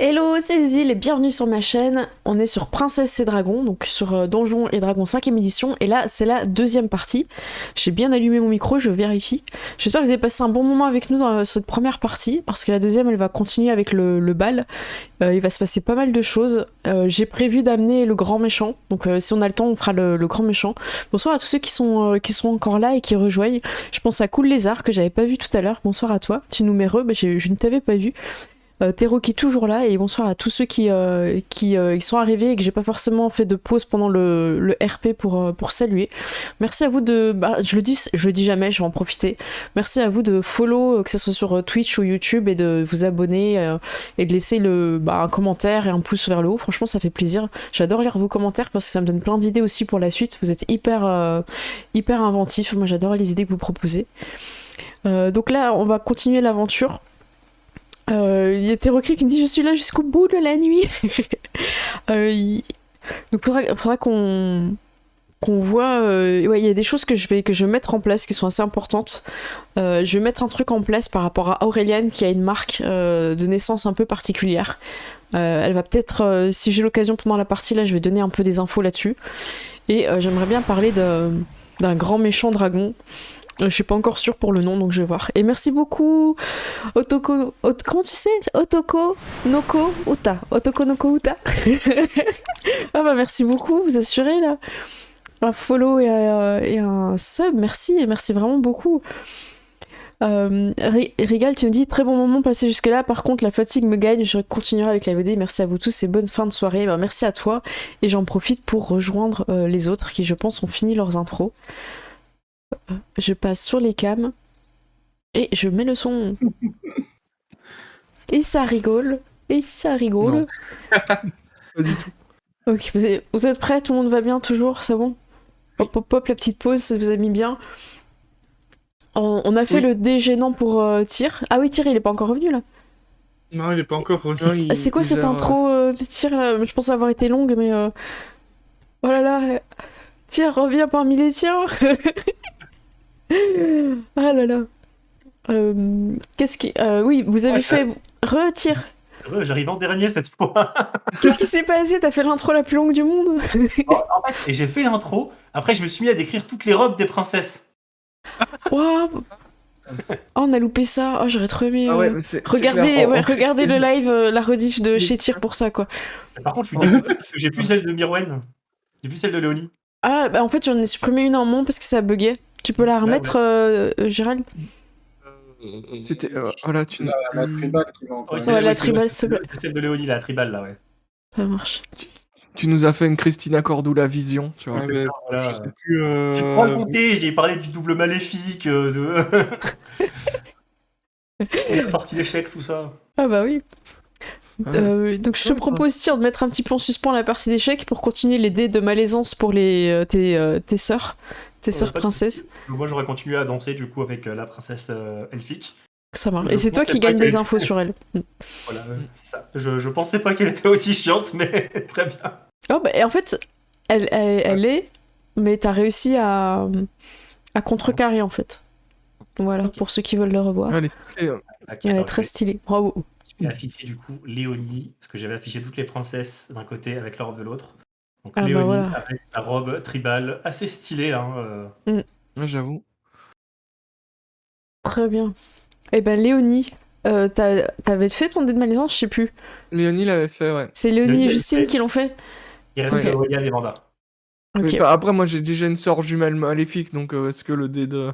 Hello, c'est Zil et bienvenue sur ma chaîne. On est sur Princesse et Dragons, donc sur Donjons et Dragons 5ème édition, et là c'est la deuxième partie. J'ai bien allumé mon micro, je vérifie. J'espère que vous avez passé un bon moment avec nous dans cette première partie, parce que la deuxième elle va continuer avec le bal. Il va se passer pas mal de choses. J'ai prévu d'amener le grand méchant, donc si on a le temps on fera le grand méchant. Bonsoir à tous ceux qui sont encore là et qui rejoignent. Je pense à Cool Lézard que j'avais pas vu tout à l'heure. Bonsoir à toi, tu nous mets re, je ne t'avais pas vu. Théro qui est toujours là, et bonsoir à tous ceux qui sont arrivés et que j'ai pas forcément fait de pause pendant le RP pour saluer. Merci à vous de... je le dis jamais, je vais en profiter. Merci à vous de follow, que ce soit sur Twitch ou YouTube, et de vous abonner et de laisser un commentaire et un pouce vers le haut. Franchement, ça fait plaisir. J'adore lire vos commentaires parce que ça me donne plein d'idées aussi pour la suite. Vous êtes hyper inventifs. Moi, j'adore les idées que vous proposez. Donc là, on va continuer l'aventure. Il y a Thérocric qui me dit je suis là jusqu'au bout de la nuit. Donc faudra qu'on voit. Ouais, il y a des choses que je vais mettre en place qui sont assez importantes. Je vais mettre un truc en place par rapport à Aureliane qui a une marque de naissance un peu particulière. Elle va peut-être, si j'ai l'occasion pendant la partie là, je vais donner un peu des infos là-dessus. Et j'aimerais bien parler d'un grand méchant dragon. Je suis pas encore sûre pour le nom, donc je vais voir. Et merci beaucoup, comment tu sais Otoko Noko Uta. Otoko Noko Uta. Ah bah merci beaucoup, vous assurez là. Un follow et un sub, merci vraiment beaucoup. Régal, tu me dis très bon moment passé jusque là, par contre la fatigue me gagne, je continuerai avec la VD. Merci à vous tous et bonne fin de soirée. Bah, merci à toi, et j'en profite pour rejoindre les autres qui je pense ont fini leurs intros. Je passe sur les cams et je mets le son. Et ça rigole. Non. Pas du tout. Ok, vous êtes prêts? Tout le monde va bien toujours? C'est bon? Hop hop hop, la petite pause, ça vous a mis bien. On a fait le dé gênant pour Tyr. Ah oui, Tyr il est pas encore revenu là. Non, il est pas encore revenu. C'est quoi cette intro de Tyr là? Je pense avoir été longue, mais oh là là, Tyr revient parmi les tiens. Ah là là. Qu'est-ce qui... oui, vous avez fait... Retire. J'arrive en dernier cette fois. Qu'est-ce qui s'est passé? T'as fait l'intro la plus longue du monde. En fait, j'ai fait l'intro, après je me suis mis à décrire toutes les robes des princesses. Wow. Oh, on a loupé ça. Oh, j'aurais trop aimé... Regardez le live, la rediff de chez Tyr pour ça, quoi. Par contre, je suis désolé, parce que j'ai plus celle de Mirwen. J'ai plus celle de Léonie. Ah, bah en fait, j'en ai supprimé une en moins parce que ça buguait. Tu peux la remettre, Gérald? C'était... voilà, tu... La tribale qui va encore... Ouais, la tribale, s'il te plaît. C'est celle de Léonie, la tribale, là, ouais. Ça marche. Tu nous as fait une Christina Cordula vision, tu vois. Ouais, voilà. Je sais plus... J'ai pas raconté, j'ai parlé du double maléfique, la partie d'échec, tout ça. Ah bah oui. Donc je te propose, Tyr, de mettre un petit peu en suspens la partie d'échecs pour continuer les dés de malaisance pour tes sœurs. Tes sœurs princesses. Moi j'aurais continué à danser du coup avec la princesse elfique. Ça marche. Et c'est toi qui gagne des infos sur elle. Voilà, c'est ça. Je pensais pas qu'elle était aussi chiante, mais très bien. Oh bah, et en fait, elle est, mais t'as réussi à contrecarrer en fait. Voilà, pour ceux qui veulent le revoir. Elle est stylée. Elle est très stylée. Bravo. J'ai affiché du coup Léonie, parce que j'avais affiché toutes les princesses d'un côté avec leur robe de l'autre. Donc Ah Léonie bah voilà. avec sa robe tribale assez stylée. Ouais, j'avoue. Très bien. Eh ben Léonie, t'avais fait ton dé de malaisance, je sais plus. Léonie l'avait fait, ouais. C'est Léonie et Justine qui l'ont fait. Il reste Ok. Aurélien et Vanda. Ok. Mais après, moi, j'ai déjà une sœur jumelle maléfique, donc est-ce que le dé de...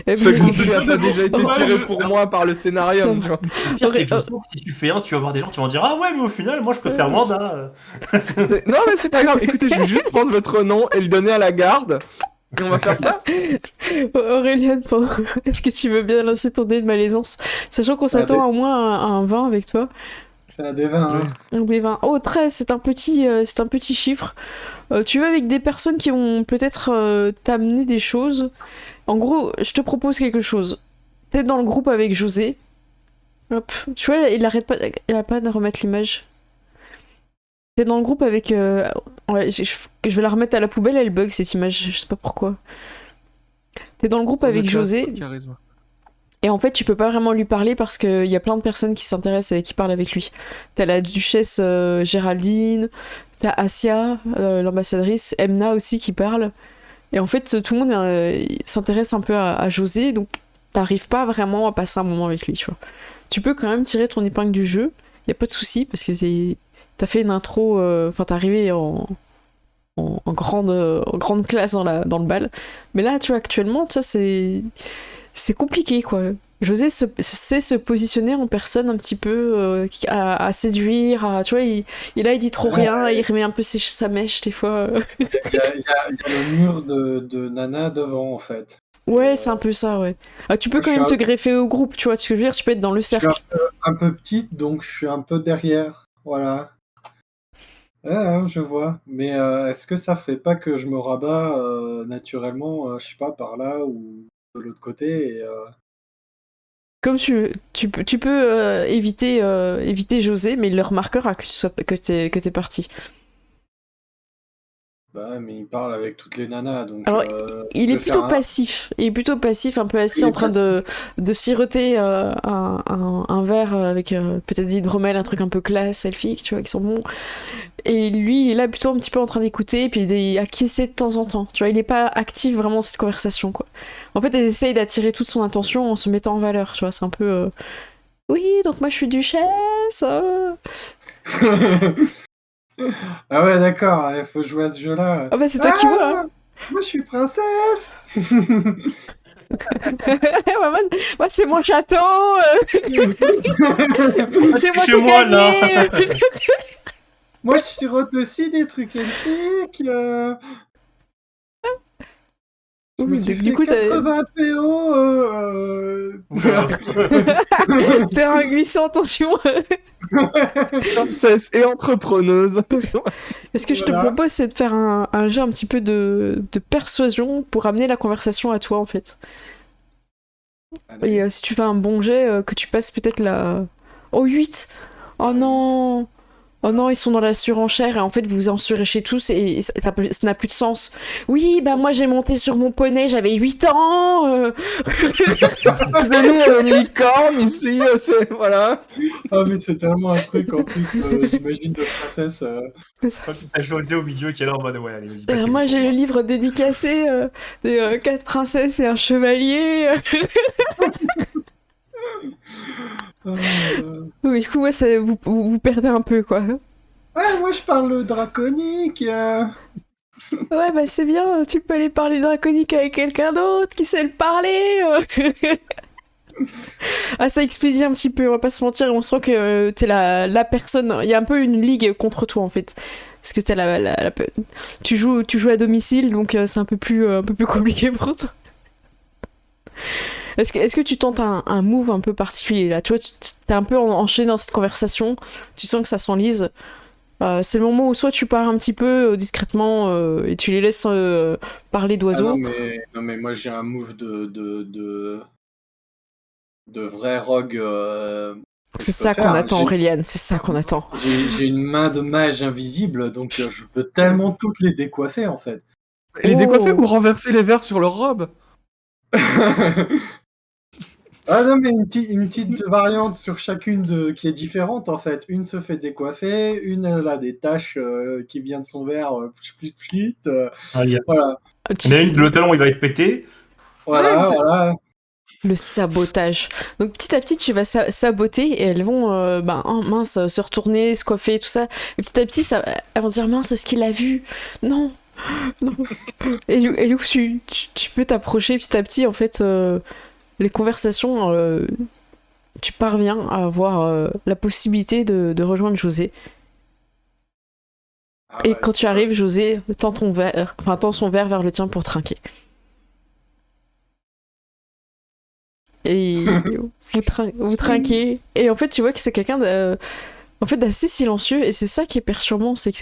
Eh Ce ben, coup a pas déjà été tiré pour moi par le scénarium, tu vois. Le pire, c'est que je sens que si tu fais un, tu vas voir des gens qui vont dire ah ouais, mais au final, moi je préfère Wanda. Non, mais c'est pas grave. Écoutez, je vais juste prendre votre nom et le donner à la garde. Et on va faire ça. Aurélien, est-ce que tu veux bien lancer ton dé de malaisance? Sachant qu'on s'attend à au moins à un 20 avec toi. C'est un des 20, hein. Un des 20. Oh, 13, c'est un petit chiffre. Tu vas avec des personnes qui vont peut-être t'amener des choses. En gros, je te propose quelque chose. T'es dans le groupe avec José. Hop. Tu vois, il arrête pas de remettre l'image. T'es dans le groupe avec... Ouais, je vais la remettre à la poubelle, elle bug cette image, je sais pas pourquoi. T'es dans le groupe avec José. Et en fait, tu peux pas vraiment lui parler parce qu'il y a plein de personnes qui s'intéressent et qui parlent avec lui. T'as la duchesse Géraldine, t'as Asia, l'ambassadrice, Emna aussi qui parle. Et en fait, tout le monde s'intéresse un peu à José, donc t'arrives pas vraiment à passer un moment avec lui, tu vois. Tu peux quand même tirer ton épingle du jeu, y a pas de souci, parce que t'as fait une intro, t'es arrivé en grande classe dans le bal. Mais là, tu vois, actuellement, tu vois, c'est compliqué, quoi. José sait se positionner en personne un petit peu à séduire, tu vois, il dit trop rien, il remet un peu sa mèche des fois. Il y a le mur de Nana devant, en fait. Ouais, c'est un peu ça, ouais. Tu peux quand même te greffer au groupe, tu vois, ce que je veux dire, tu peux être dans le cercle. Je suis un peu petite, donc je suis un peu derrière, voilà. Je vois. Mais est-ce que ça ferait pas que je me rabats naturellement, je sais pas, par là ou de l'autre côté Comme tu peux éviter José, mais il le remarquera que t'es parti. Bah, mais il parle avec toutes les nanas, donc... Alors, il est plutôt passif. Il est plutôt passif, un peu assis en train de siroter un verre avec peut-être d'hydromel, un truc un peu classe, elfique, tu vois, qui sont bons. Et lui, il est là plutôt un petit peu en train d'écouter, et puis il acquiesce de temps en temps. Tu vois, il est pas actif vraiment dans cette conversation, quoi. En fait, il essaye d'attirer toute son attention en se mettant en valeur, tu vois. C'est un peu... Oui, donc moi je suis duchesse. Ah ouais, d'accord, il faut jouer à ce jeu-là. Ah bah c'est toi qui vois. Hein. Moi je suis princesse. moi c'est mon château. C'est moi Chez qui moi, gagne. Moi je sirote aussi des trucs elfiques. Je me suis du fait coup, 80 PO. Terrain glissant, attention. Princesse et entrepreneuse. Est-ce que je te propose, c'est de faire un jeu un petit peu de persuasion pour amener la conversation à toi, en fait. Et si tu fais un bon jet, que tu passes peut-être la... Oh, 8. Oh non. Oh non, ils sont dans la surenchère et en fait vous vous en suréchez tous et ça n'a plus de sens. Oui, bah moi j'ai monté sur mon poney, j'avais 8 ans. Nous, une licorne ici, c'est... Voilà. Ah mais c'est tellement un truc en plus, j'imagine de princesse. T'as José au milieu qui est là en mode ouais, allez, vas-y. Moi j'ai le livre dédicacé des 4 princesses et un chevalier. Donc, du coup, ouais, vous perdez un peu, quoi. Ouais, moi je parle le draconique. Ouais, bah c'est bien, tu peux aller parler draconique avec quelqu'un d'autre qui sait le parler. Ah, ça expédie un petit peu, on va pas se mentir, on sent que t'es la personne. Il y a un peu une ligue contre toi en fait. Parce que t'es tu joues à domicile, donc c'est un peu plus compliqué pour toi. Est-ce que tu tentes un move un peu particulier là? Tu vois, t'es un peu enchaîné dans cette conversation, tu sens que ça s'enlise. C'est le moment où soit tu pars un petit peu discrètement et tu les laisses parler d'oiseaux. Non mais moi j'ai un move de vrai rogue. C'est ça qu'on attend, Aureliane, c'est ça qu'on attend. J'ai une main de mage invisible, donc je peux tellement toutes les décoiffer en fait. Les décoiffer ou renverser les verres sur leur robe. Ah non, mais une petite variante sur chacune qui est différente en fait. Une se fait décoiffer, une elle a des taches qui viennent de son verre, plit. Voilà. Il y en a une de l'hôtel où il va être pété. Voilà. Le sabotage. Donc petit à petit, tu vas saboter et elles vont, se retourner, se coiffer, tout ça. Et petit à petit, elles vont se dire, mince, est-ce qu'il l'a vu? Non. Et du coup, tu peux t'approcher petit à petit, en fait, les conversations, tu parviens à avoir la possibilité de rejoindre José. Et quand tu arrives, José tend son verre vers le tien pour trinquer. Et vous trinquez. Et en fait, tu vois que c'est quelqu'un d'assez silencieux. Et c'est ça qui est perturbant. C'est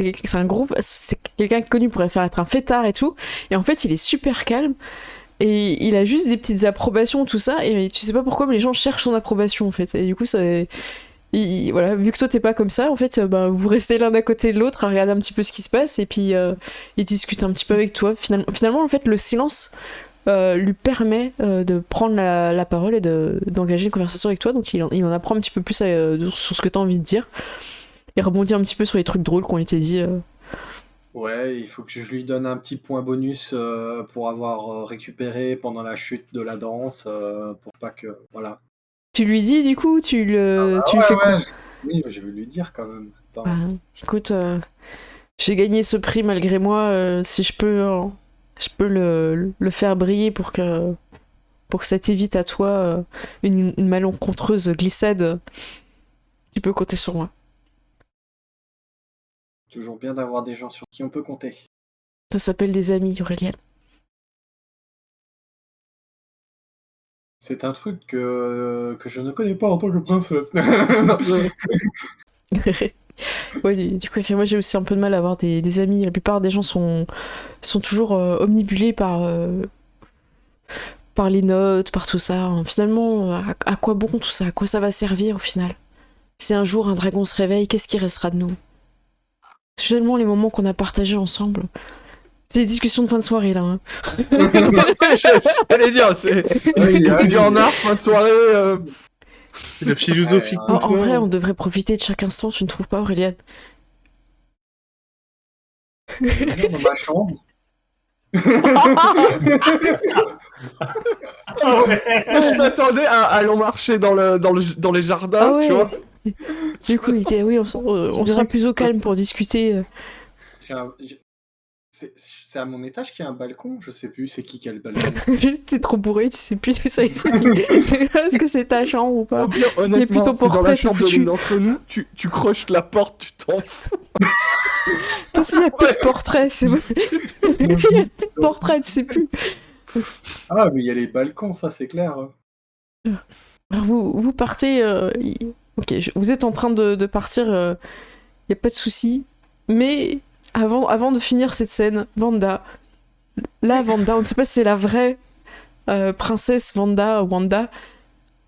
quelqu'un connu pour être un fêtard et tout. Et en fait, il est super calme. Et il a juste des petites approbations, tout ça. Et tu sais pas pourquoi, mais les gens cherchent son approbation, en fait. Et du coup, voilà, vu que toi, t'es pas comme ça, en fait, vous restez l'un à côté de l'autre à regarder un petit peu ce qui se passe. Et puis, ils discutent un petit peu avec toi. Finalement, en fait, le silence lui permet de prendre la parole et d'engager une conversation avec toi. Donc il en apprend un petit peu plus sur ce que tu as envie de dire. Et rebondit un petit peu sur les trucs drôles qui ont été dits. Ouais, il faut que je lui donne un petit point bonus pour avoir récupéré pendant la chute de la danse, pour pas que... Voilà. Tu lui dis du coup, tu lui Ouais, fais quoi? oui, je vais lui dire quand même. Attends. Bah, écoute, j'ai gagné ce prix malgré moi. Si je peux le faire briller pour que ça t'évite à toi une malencontreuse glissade, tu peux compter sur moi. Toujours bien d'avoir des gens sur qui on peut compter. Ça s'appelle des amis, Aureliane. C'est un truc que je ne connais pas en tant que princesse. Non. Ouais, du coup, moi j'ai aussi un peu de mal à avoir des amis. La plupart des gens sont toujours omnibulés par les notes, par tout ça. Finalement, à quoi bon tout ça? À quoi ça va servir au final? Si un jour un dragon se réveille, qu'est-ce qui restera de nous? C'est seulement les moments qu'on a partagés ensemble. C'est des discussions de fin de soirée là. Hein. J'allais dire, c'est étudiant en art, fin de soirée. C'est la philosophie. En vrai, on devrait profiter de chaque instant, tu ne trouves pas, Aureliane? Dans ma chambre. Je m'attendais à long marcher dans les jardins, Ah ouais. tu vois. Du coup, oui, on sera plus au calme pour discuter. C'est à mon étage qu'il y a un balcon. Je sais plus c'est qui a le balcon. T'es trop bourré, tu sais plus est-ce que c'est ta chambre ou pas? Honnêtement, Il est plutôt c'est dans portrait, la chambre de foutu. l'une d'entre nous, tu croches la porte, tu t'en fous. Toi aussi, il y a plus de portrait, c'est bon. Il y a plus de portrait, tu sais plus. Ah, mais il y a les balcons, ça c'est clair. Alors vous partez. Ok, vous êtes en train de partir. Y a pas de souci. Mais avant de finir cette scène, Wanda, on ne sait pas si c'est la vraie princesse Wanda,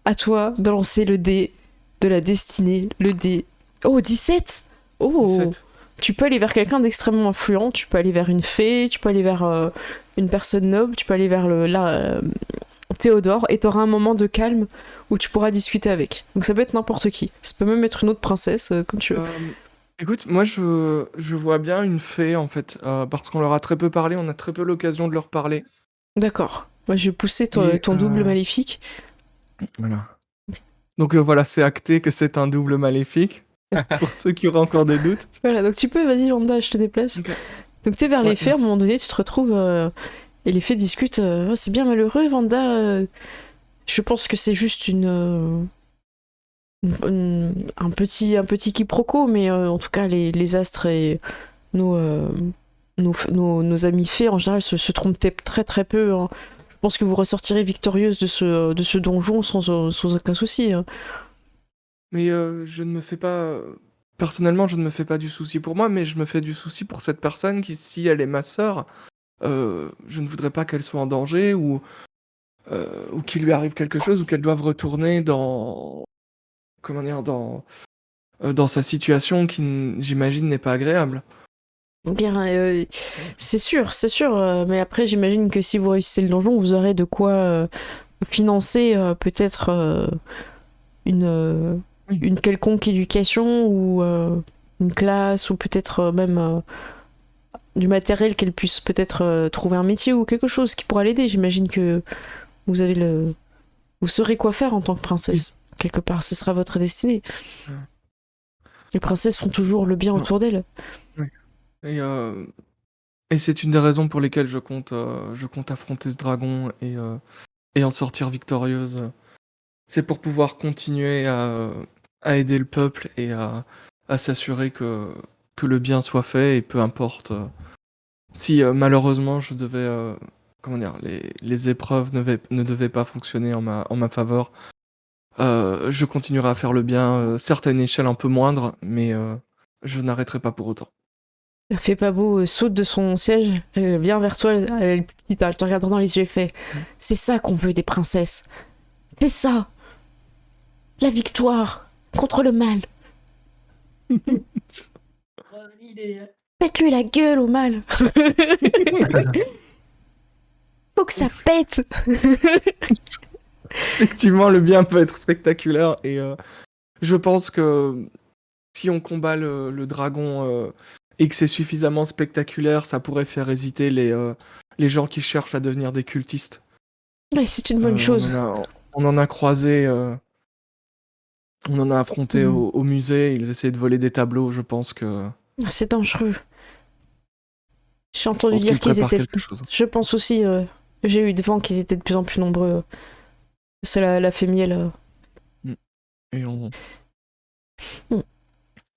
à toi de lancer le dé de la destinée, le dé. Oh, 17! Oh! 17. Tu peux aller vers quelqu'un d'extrêmement influent, tu peux aller vers une fée, tu peux aller vers une personne noble, tu peux aller vers Théodore, et t'auras un moment de calme où tu pourras discuter avec. Donc ça peut être n'importe qui. Ça peut même être une autre princesse, comme tu veux. Écoute, moi je vois bien une fée en fait, parce qu'on leur a très peu parlé, on a très peu l'occasion de leur parler. D'accord. Moi, je vais pousser Et, ton double maléfique. Voilà. Donc voilà, c'est acté que c'est un double maléfique, pour ceux qui auraient encore des doutes. Voilà, donc tu peux, vas-y, Wanda, je te déplace. Ok. Donc t'es vers Ouais, les fées, à un moment donné, tu te retrouves et les fées discutent. Oh, c'est bien malheureux, Wanda. Je pense que c'est juste un petit quiproquo, mais en tout cas, les astres et nos amis fées, en général, se trompent très très peu. Hein. Je pense que vous ressortirez victorieuse de ce donjon sans aucun souci. Hein. Mais je ne me fais pas... Personnellement, je ne me fais pas du souci pour moi, mais je me fais du souci pour cette personne qui, si elle est ma sœur, je ne voudrais pas qu'elle soit en danger ou qu'il lui arrive quelque chose ou qu'elle doive retourner dans sa situation qui, j'imagine, n'est pas agréable. Bien, c'est sûr, mais après j'imagine que si vous réussissez le donjon, vous aurez de quoi financer peut-être une quelconque éducation ou une classe ou peut-être même du matériel qu'elle puisse peut-être trouver un métier ou quelque chose qui pourra l'aider. J'imagine que vous saurez quoi faire en tant que princesse. Quelque part, ce sera votre destinée. Ouais. Les princesses font toujours le bien autour d'elles. Et c'est une des raisons pour lesquelles je compte affronter ce dragon et en sortir victorieuse. C'est pour pouvoir continuer à aider le peuple et à s'assurer que le bien soit fait, et peu importe si malheureusement je devais les épreuves ne devaient pas fonctionner en ma faveur. Je continuerai à faire le bien, certes à une échelle un peu moindre, mais je n'arrêterai pas pour autant. La fée pas beau saute de son siège, elle vient vers toi, elle est petite, elle te regarde dans les yeux et fait c'est ça qu'on veut des princesses. C'est ça. La victoire contre le mal. Faites-lui la gueule au mal. Faut que ça pète. Effectivement, le bien peut être spectaculaire et je pense que si on combat le dragon et que c'est suffisamment spectaculaire, ça pourrait faire hésiter les gens qui cherchent à devenir des cultistes. Ouais, c'est une bonne chose. On en a croisé, on en a affronté au musée, ils essayaient de voler des tableaux, je pense que... C'est dangereux. J'ai entendu pense dire qu'ils qu'ils préparent étaient... quelque chose. Je pense aussi, j'ai eu devant qu'ils étaient de plus en plus nombreux. C'est la fée miel. Et on... Mm.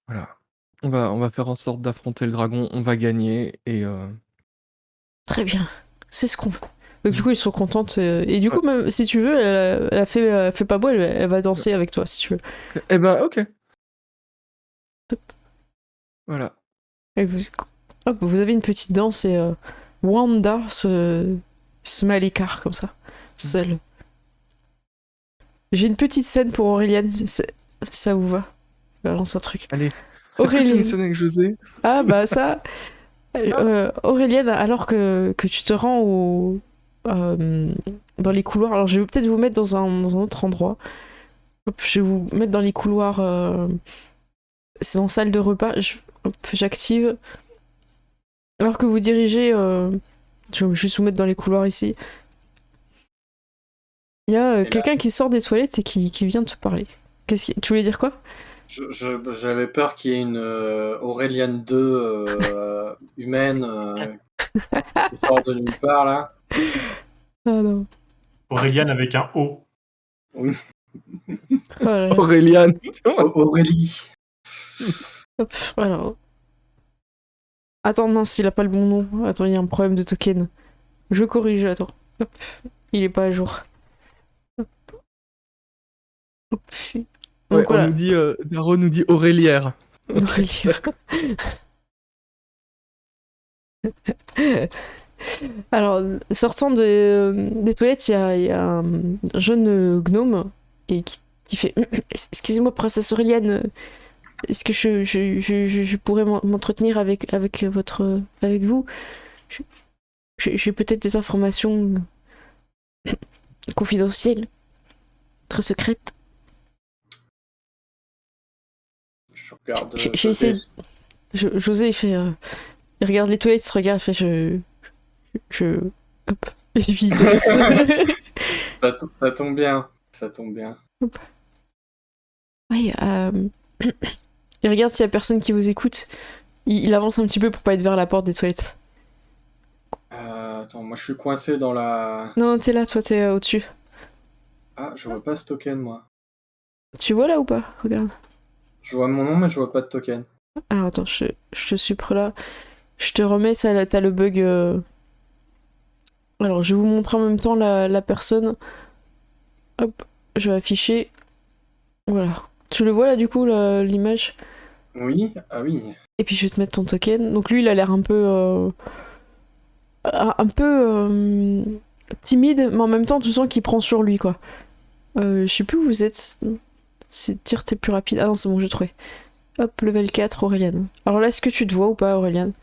Voilà. On va faire en sorte d'affronter le dragon, on va gagner, et... Très bien. C'est ce qu'on... Donc du coup, ils sont contentes. Et du coup, même si tu veux, elle fait pas beau, elle va danser avec toi, si tu veux. Eh ben, ok. Voilà. Et hop, vous avez une petite danse et Wanda se met à l'écart comme ça, seule. J'ai une petite scène pour Aureliane, ça vous va? Je lance un truc. Allez. Est-ce que c'est une scène avec José? Ah bah ça... Aureliane, alors que tu te rends dans les couloirs, alors je vais peut-être vous mettre dans un autre endroit. Hop, je vais vous mettre dans les couloirs... C'est dans salle de repas, j'active. Alors que vous dirigez... Je vais juste vous mettre dans les couloirs ici. Il y a quelqu'un qui sort des toilettes et qui vient te parler. Tu voulais dire quoi? J'avais peur qu'il y ait une Aureliane 2 humaine qui sort de nulle part là. Ah non. Aureliane avec un O. Oui. Oh là là. Aureliane. Aurélie. Hop, alors. Attends, mince, il a pas le bon nom. Attends, il y a un problème de token. Je corrige, attends. Hop. Il est pas à jour. Hop. Hop. Donc, Ouais, voilà. on nous dit, Daro nous dit Aurélière. Alors, sortant des toilettes, il y a un jeune gnome et qui fait Excusez-moi, princesse Aureliane, est-ce que je pourrais m'entretenir avec vous? J'ai peut-être des informations confidentielles, très secrètes. Je regarde. J'ai essayé. José, il fait. Il regarde les toilettes, il se regarde, il fait hop. Et puis il te laisse. Ça tombe bien. Ça tombe bien. Hop. Oui, il regarde s'il y a personne qui vous écoute. Il avance un petit peu pour pas être vers la porte des toilettes. Attends, moi je suis coincé dans la. Non, t'es là, toi t'es au-dessus. Ah, je vois pas ce token moi. Tu vois là ou pas? Regarde. Je vois mon nom, mais je vois pas de token. Alors attends, je te supprime là. Je te remets ça, là, t'as le bug. Alors je vais vous montrer en même temps la personne. Hop, je vais afficher. Voilà. Tu le vois là du coup, l'image? Oui, ah oui. Et puis je vais te mettre ton token. Donc lui il a l'air un peu... timide, mais en même temps tu sens qu'il prend sur lui quoi. Je sais plus où vous êtes. C'est tir, t'es plus rapide. Ah non, c'est bon, j'ai trouvé. Hop, level 4, Aureliane. Alors là, est-ce que tu te vois ou pas, Aureliane?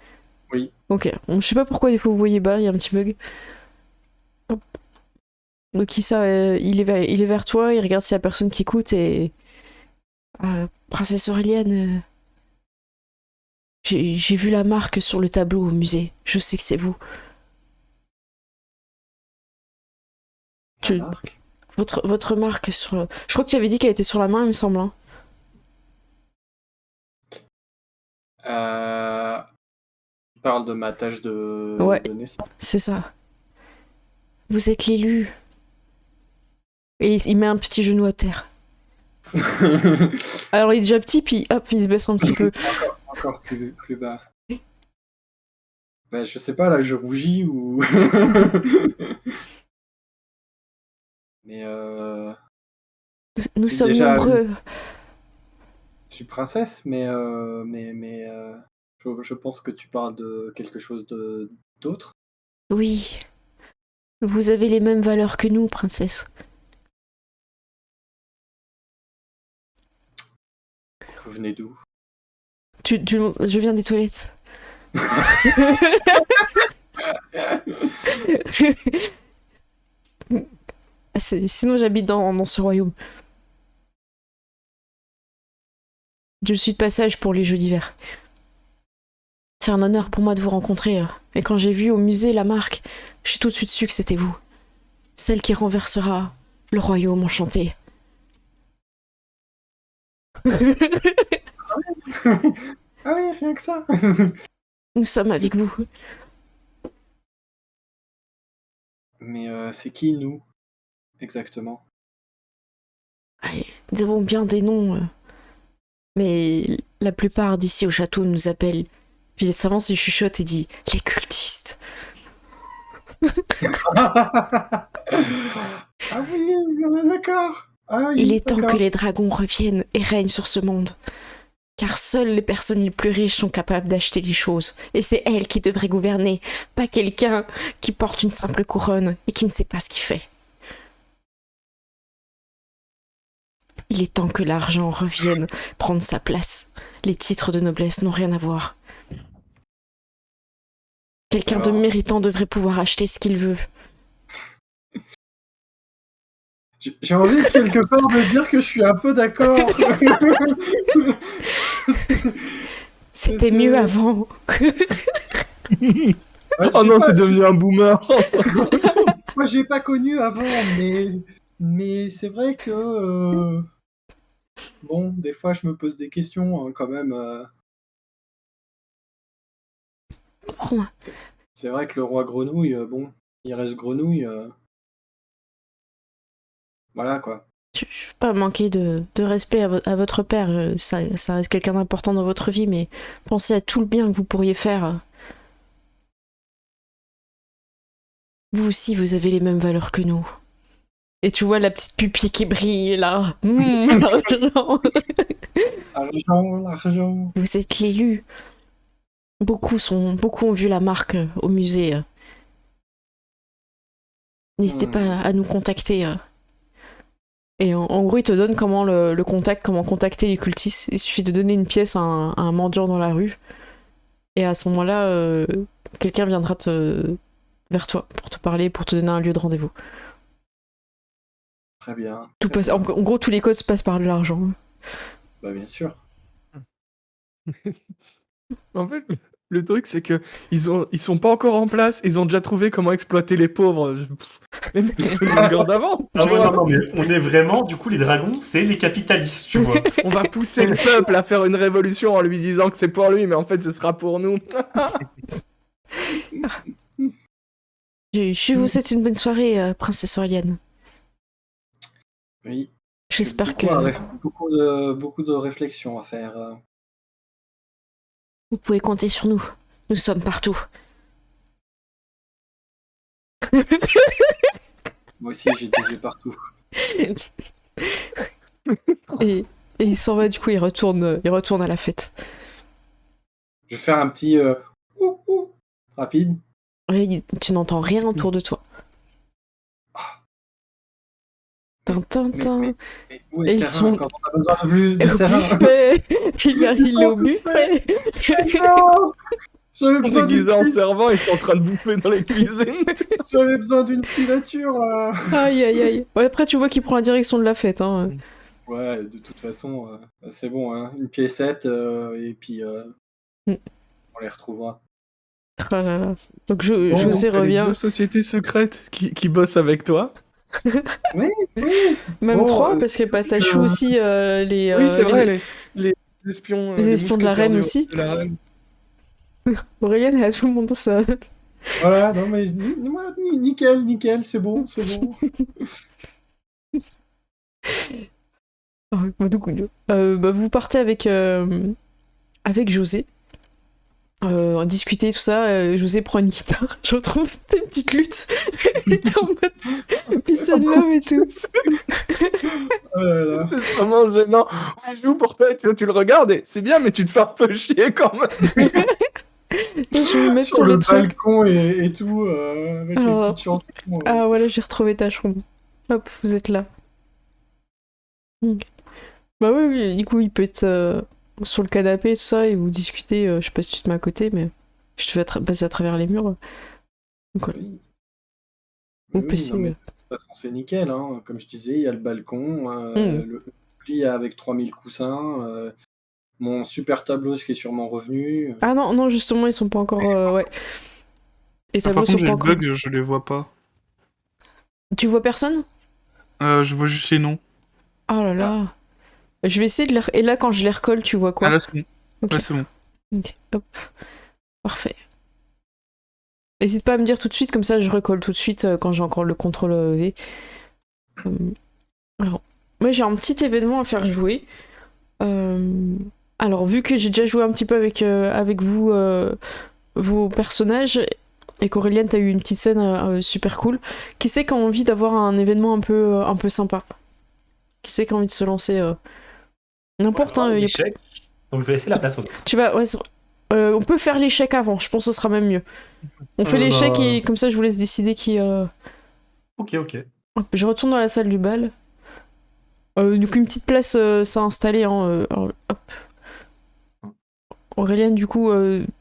Oui. Ok. Bon, je sais pas pourquoi des fois vous voyez bas, il y a un petit bug. Hop. Donc il est vers toi, il regarde s'il y a personne qui écoute et... Princesse Aureliane... J'ai vu la marque sur le tableau au musée. Je sais que c'est vous. Marque. Votre marque sur... Je crois que tu avais dit qu'elle était sur la main, il me semble. Hein. Il parle de ma tâche de naissance. C'est ça. Vous êtes l'élu. Et il met un petit genou à terre. Alors il est déjà petit, puis hop, il se baisse un petit peu. Encore plus bas. Bah, je sais pas, là, je rougis ou... Mais Nous c'est sommes déjà nombreux. Je suis princesse, mais je pense que tu parles de quelque chose d'autre. Oui. Vous avez les mêmes valeurs que nous, princesse. Vous venez d'où? Je viens des toilettes. Sinon, j'habite dans ce royaume. Je suis de passage pour les Jeux d'hiver. C'est un honneur pour moi de vous rencontrer. Et quand j'ai vu au musée la marque, j'ai tout de suite su que c'était vous. Celle qui renversera le royaume enchanté. Ah oui, rien que ça. Nous sommes avec vous. Mais c'est qui, nous, exactement? Allez, nous avons bien des noms. Mais la plupart d'ici au château nous appellent. Puis il s'avance et chuchote et dit « Les cultistes !» Ah oui, on est d'accord. Ah oui, Il est temps d'accord. que les dragons reviennent et règnent sur ce monde. Car seules les personnes les plus riches sont capables d'acheter les choses. Et c'est elles qui devraient gouverner, pas quelqu'un qui porte une simple couronne et qui ne sait pas ce qu'il fait. Il est temps que l'argent revienne prendre sa place. Les titres de noblesse n'ont rien à voir. Quelqu'un de Alors, méritant devrait pouvoir acheter ce qu'il veut. j'ai envie quelque part de dire que je suis un peu d'accord. C'était mieux avant. Ouais, Oh j'ai non, pas- c'est devenu un boomer. Moi, j'ai pas connu avant, mais c'est vrai que bon, des fois, je me pose des questions hein, quand même. Oh, C'est vrai que le roi grenouille, bon, il reste grenouille. Voilà quoi. je ne veux pas manquer de respect à votre père. Ça reste quelqu'un d'important dans votre vie, mais pensez à tout le bien que vous pourriez faire. Vous aussi, vous avez les mêmes valeurs que nous. Et tu vois la petite pupille qui brille là. L'argent. Argent, l'argent. Vous êtes l'élu. Beaucoup ont vu la marque au musée. N'hésitez pas à nous contacter. Et en gros, il te donne comment le contact, comment contacter les cultistes. Il suffit de donner une pièce à un mendiant dans la rue. Et à ce moment-là, quelqu'un viendra vers toi pour te parler, pour te donner un lieu de rendez-vous. Très bien. Tout passe, en gros, tous les codes se passent par de l'argent. Bah bien sûr. En fait, le truc, c'est que ils sont pas encore en place, ils ont déjà trouvé comment exploiter les pauvres. Les mecs, ils ont une longueur d'avance, Ah tu ouais, vois. non, mais on est vraiment, du coup, les dragons, c'est les capitalistes, tu vois. On va pousser le peuple à faire une révolution en lui disant que c'est pour lui, mais en fait, ce sera pour nous. Je vous souhaite une bonne soirée, princesse Aureliane. Oui. J'espère que Beaucoup de réflexions à faire. vous pouvez compter sur nous. Nous sommes partout. Moi aussi, j'ai des yeux partout. Et il s'en va, du coup, il retourne à la fête. Je vais faire un petit ouh, ouh, rapide. Oui, tu n'entends rien autour de toi. Tintin. Mais où Et est ils Serin sont- quand on a besoin de plus de Au Serin? buffet. Il est au buffet. Non, j'avais besoin d'une Déguisés en servant, ils sont en train de bouffer dans les cuisines. j'avais besoin d'une filature là. Aïe, aïe, aïe. Ouais, après, tu vois qu'il prend la direction de la fête. Hein. Ouais, de toute façon, c'est bon, hein. Une piécette et puis Mm. on les retrouvera. Ah là là. Donc, Bon, José T'as les revient. deux sociétés secrètes qui bossent avec toi. Oui. Même Bon, 3, parce que Patachou aussi, les, Oui, c'est vrai, les- les espions. les espions de la mousquetaires reine aussi. de la reine. Aurélien et à tout le monde ça. Voilà, non mais moi, nickel, c'est bon. Du coup, vous partez avec José. Discuter, tout ça. José prend une guitare. Je retrouve des petites luttes. En mode peace and love et tout. Oh là là. C'est vraiment gênant. On joue pour toi, tu le regardes et c'est bien, mais tu te fais un peu chier quand même. Je vais me mettre Sur sur le les trucs. balcon et tout, avec les Ah. petites chansons. Ah voilà, j'ai retrouvé Tacheron. Hop, vous êtes là. Ok. Bah oui, du coup, il peut être sur le canapé et tout ça, et vous discutez. Je sais pas si tu te mets à côté, mais je te fais passer à travers les murs. Donc, voilà. Oui. Au Oui, PC. non, mais toute façon, c'est nickel. Hein. Comme je disais, il y a le balcon, Hmm. le lit avec 3000 coussins, mon super tableau qui est sûrement revenu. Ah non, non, justement, ils sont pas encore. Ouais. Les Par tableaux contre, sont j'ai pas le encore. bug, je les vois pas. Tu vois personne? Je vois juste les noms. Oh là là. Je vais essayer de les. Et là, quand je les recolle, tu vois quoi? Ah là, c'est bon. Ok. Ouais, c'est bon. Ok, hop. Parfait. N'hésite pas à me dire tout de suite, comme ça je recolle tout de suite quand j'ai encore le contrôle V. Alors, moi j'ai un petit événement à faire jouer. Alors, vu que j'ai déjà joué un petit peu avec vous, vos personnages, et qu'Aurélien, t'as eu une petite scène super cool, qui c'est qui a envie d'avoir un événement un peu sympa? Qui c'est qui a envie de se lancer N'importe, hein, y a- Échec. Donc je vais laisser la place au Tu vas, ouais, on peut faire l'échec avant, je pense que ce sera même mieux. On fait l'échec et comme ça je vous laisse décider qui. Ok. Hop, je retourne dans la salle du bal. Du coup, une petite place s'est installée. Hein, alors, hop. Aurélien, du coup,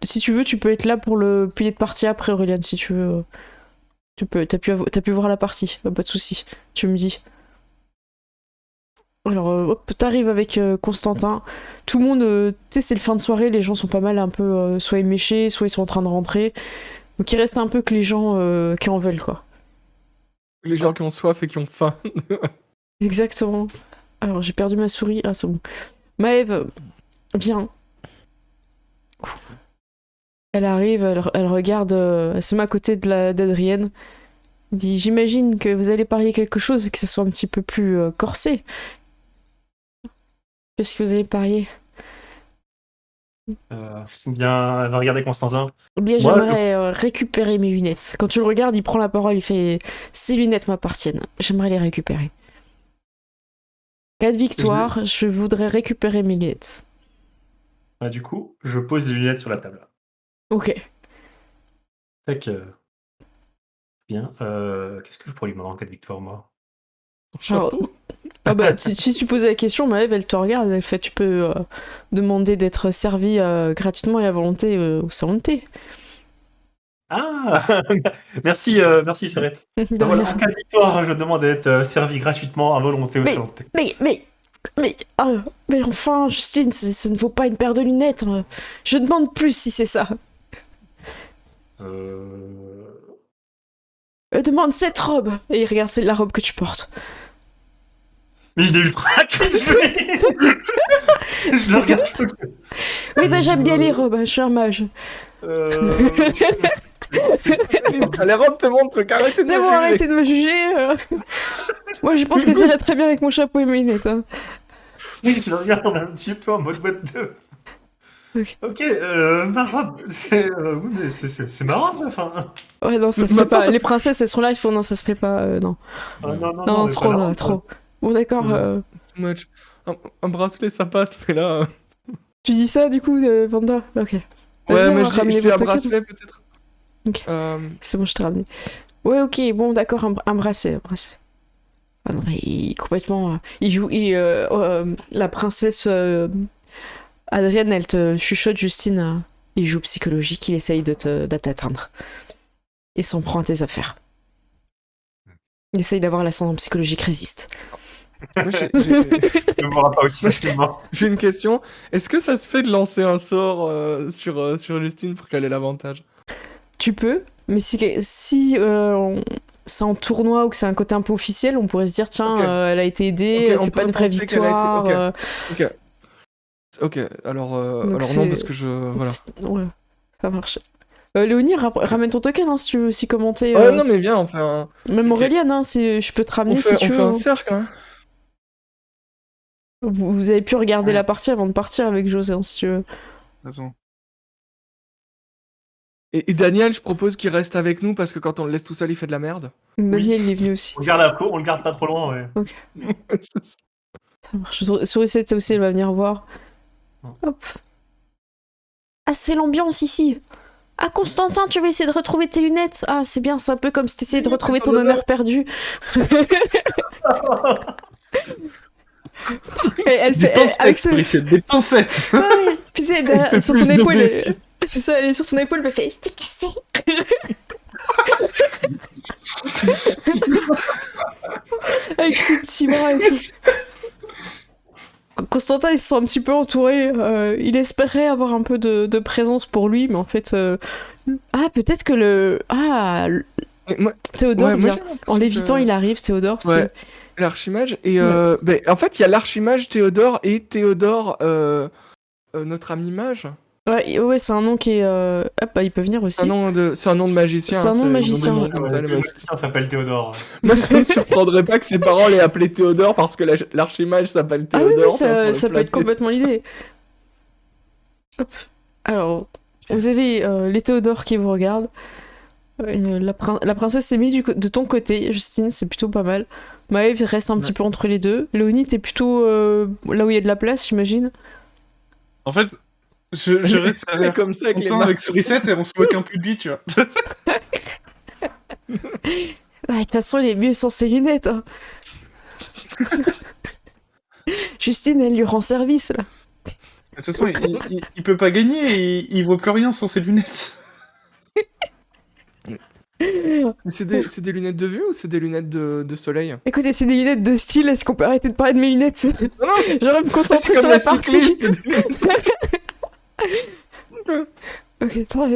si tu veux, tu peux être là pour le pilier de partie après, Aurélien, si tu veux. T'as pu voir la partie, pas de soucis. Tu me dis. Alors, hop, t'arrives avec Constantin. Tout le monde, tu sais, c'est le fin de soirée, les gens sont pas mal un peu soit éméchés, soit ils sont en train de rentrer. Donc il reste un peu que les gens qui en veulent, quoi. Les gens qui ont soif et qui ont faim. Exactement. Alors, j'ai perdu ma souris. Ah, c'est bon. Maëve, viens. Elle arrive, elle regarde, elle se met à côté d'Adrienne. Elle dit, j'imagine que vous allez parier quelque chose, que ce soit un petit peu plus corsé. Qu'est-ce que vous allez parier? Bien, elle va regarder Constantin. Bien, Moi, j'aimerais récupérer mes lunettes. Quand tu le regardes, il prend la parole, il fait, ces lunettes m'appartiennent. J'aimerais les récupérer. Cas de victoire, je voudrais récupérer mes lunettes. Du coup, je pose les lunettes sur la table. Ok. Tac. Bien. Qu'est-ce que je pourrais lui demander en cas de victoire, moi? Chapeau. Ah bah, si tu posais la question, Maëve, elle te regarde, elle fait, tu peux demander d'être servi gratuitement et à volonté au salon de thé. Ah merci, merci Serette. De Voilà, rien. en cas de victoire, je demande d'être servi gratuitement à volonté au salon de thé. Mais enfin, Justine, ça ne vaut pas une paire de lunettes. Hein. Je demande plus si c'est ça. Demande cette robe. Et regarde, c'est la robe que tu portes. Mais il est ultra cringe. Je le regarde. Oui, bah j'aime bien les robes, je suis un mage. Les robes te montrent qu'arrêtez de C'est bon, me juger. arrêtez de me juger. Moi, je pense que ça irait très bien avec mon chapeau et mes lunettes. Hein. Oui, je le regarde un petit peu en mode what the... Ok, ma robe, c'est... oui, mais c'est ma robe, enfin... Ouais, non, ça se fait pas. Les princesses, elles sont là, il faut... Non, ça se fait pas, non. Non, trop, non, trop. Bon, d'accord. Too much. Un bracelet, ça passe, mais là... Tu dis ça, du coup, Vanda? Ok. Ouais, Vas-y, on mais va je ramener dis un votre token. bracelet, peut-être. Ok. C'est bon, je t'ai ramené. Ouais, ok, bon, d'accord, un bracelet. Ah non, mais complètement... il joue... la princesse... Adrienne, elle te chuchote, Justine. Il joue psychologique, il essaye de t'atteindre. Il s'en prend à tes affaires. Il essaye d'avoir l'ascendant psychologique, résiste. Moi, Ne m'aura pas aussi facilement. j'ai une question. Est-ce que ça se fait de lancer un sort sur Justine pour qu'elle ait l'avantage? Tu peux, mais si c'est en tournoi ou que c'est un côté un peu officiel, on pourrait se dire, tiens, Ok. elle a été aidée, Ok, on c'est pas pourrait une vraie penser qu'elle a été- victoire. Ok. Ok, alors non, c'est- parce que je... Voilà. Ouais, ça marche. Léonie, ramène ton token hein, si tu veux aussi commenter. Ouais, non, mais bien, on fait un... Même ok. Aurélien, hein, si je peux te ramener On si tu fait veux. un hein. cercle, hein. Vous avez pu regarder Ouais. la partie avant de partir avec José, hein, si tu veux. Attends. Et Daniel, je propose qu'il reste avec nous parce que quand on le laisse tout seul, il fait de la merde. Daniel, il est venu aussi. On le garde à peau, on le garde pas trop loin, ouais. Ça marche. Sourisette aussi, elle va venir voir. Hop. Ah, c'est l'ambiance ici. Ah, Constantin, tu vas essayer de retrouver tes lunettes. Ah, c'est bien, c'est un peu comme si t'essayais de retrouver ton honneur perdu. Et elle fait. Avec ce... des pincettes. Ah oui. Puis c'est derrière, fait sur plus son de épaule. D6. C'est ça, elle est sur son épaule, elle fait. Je t'ai cassé. petits bras et tout. Constantin, il se sent un petit peu entouré. Il espérait avoir un peu de présence pour lui, mais en fait... Ah, peut-être que le... Ah, Théodore Ouais, moi, vient. j'ai l'impression En lévitant, que- il arrive, Théodore. Ouais, l'archimage. Et Ouais. en fait, il y a l'archimage Théodore et Théodore, notre ami mage. Ouais, c'est un nom qui est... Ah, bah, il peut venir aussi. C'est un nom de magicien. C'est un nom de ils ont magicien, des noms ouais. comme ça, les Le magiciens. magicien s'appelle Théodore. Moi, ça me surprendrait pas que ses parents l'aient appelé Théodore parce que l'archimage s'appelle Ah oui, Théodore. oui, ça pourrait ça peut être flatter. complètement l'idée. Hop. Alors, vous avez les Théodores qui vous regardent. La princesse s'est mise de ton côté, Justine, c'est plutôt pas mal. Maëv reste un petit peu entre les deux. Léonie, t'es plutôt là où il y a de la place, j'imagine. En fait, je reste C'est derrière comme ça que les Quentin avec marques- Sourisette et on se moque un peu de lui, tu vois. Ah, de toute façon, il est mieux sans ses lunettes. Hein. Justine, elle lui rend service, là. De toute façon, il peut pas gagner, il voit plus rien sans ses lunettes. Mais c'est des lunettes de vue ou c'est des lunettes de soleil? Écoutez, c'est des lunettes de style, est-ce qu'on peut arrêter de parler de mes lunettes? Non, non, J'aurais me c'est concentrer comme sur la la partie. cycliste, c'est des lunettes. Ok, attends.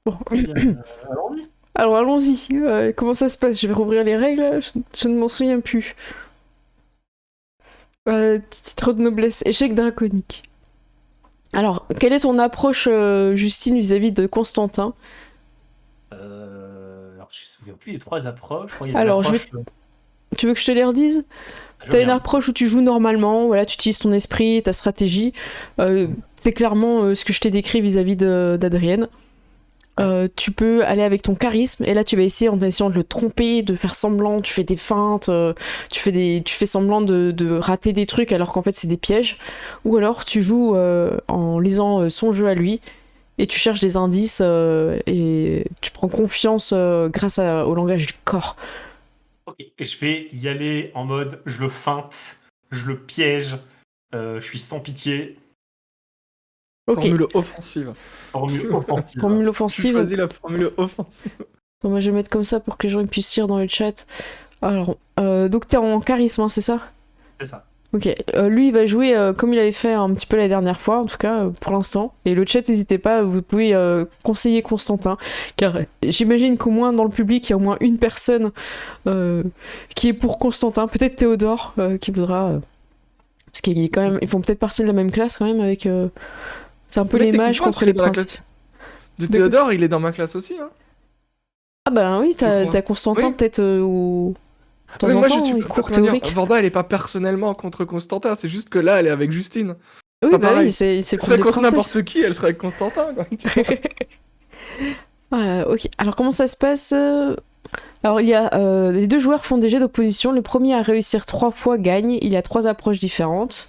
Bon. Allons-y. Alors allons-y. Comment ça se passe? Je vais rouvrir les règles. Je ne m'en souviens plus. Titre de noblesse, échec draconique. Alors, quelle est ton approche, Justine, vis-à-vis de Constantin? Alors, je me souviens plus des 3 approches. Je crois qu'il y a Alors, l'approche, Tu veux que je te les redise? je T'as une regarde. approche où tu joues normalement, voilà, tu utilises ton esprit, ta stratégie. C'est clairement ce que je t'ai décrit vis-à-vis d'Adrienne. Tu peux aller avec ton charisme et là tu vas essayer en essayant de le tromper, de faire semblant, tu fais des feintes, tu fais semblant de rater des trucs alors qu'en fait c'est des pièges. Ou alors tu joues en lisant son jeu à lui et tu cherches des indices et tu prends confiance grâce au langage du corps. Ok, et je vais y aller en mode je le feinte, je le piège, je suis sans pitié, Ok, Formule offensive. formule offensive. formule J'ai offensive. choisi la formule offensive. Bon, moi je vais mettre comme ça pour que les gens puissent lire dans le chat. Alors, donc t'es en charisme, hein, c'est ça? C'est ça. Ok, lui il va jouer comme il avait fait un petit peu la dernière fois, en tout cas pour l'instant. Et le chat, n'hésitez pas, vous pouvez conseiller Constantin, car j'imagine qu'au moins dans le public, il y a au moins une personne qui est pour Constantin, peut-être Théodore qui voudra. Parce qu'ils est quand même, ils font peut-être partie de la même classe quand même avec. C'est un peu Mais les mages techniquement, contre il est les dans la princesses. De Théodore, il est dans ma classe aussi. Hein. Ah bah oui, Je crois. t'as Constantin Oui. peut-être au. De temps Mais en moi, temps, je suis il pas- court comment dire, théorique. Vorda, elle est pas personnellement contre Constantin, c'est juste que là, elle est avec Justine. Oui, pas bah pareil. oui, c'est Elle contre serait des contre princesses. n'importe qui, elle serait avec Constantin. quoi. Ok, alors comment ça se passe Alors il y a les deux joueurs font des jets d'opposition. Le premier à réussir 3 fois gagne. Il y a 3 approches différentes.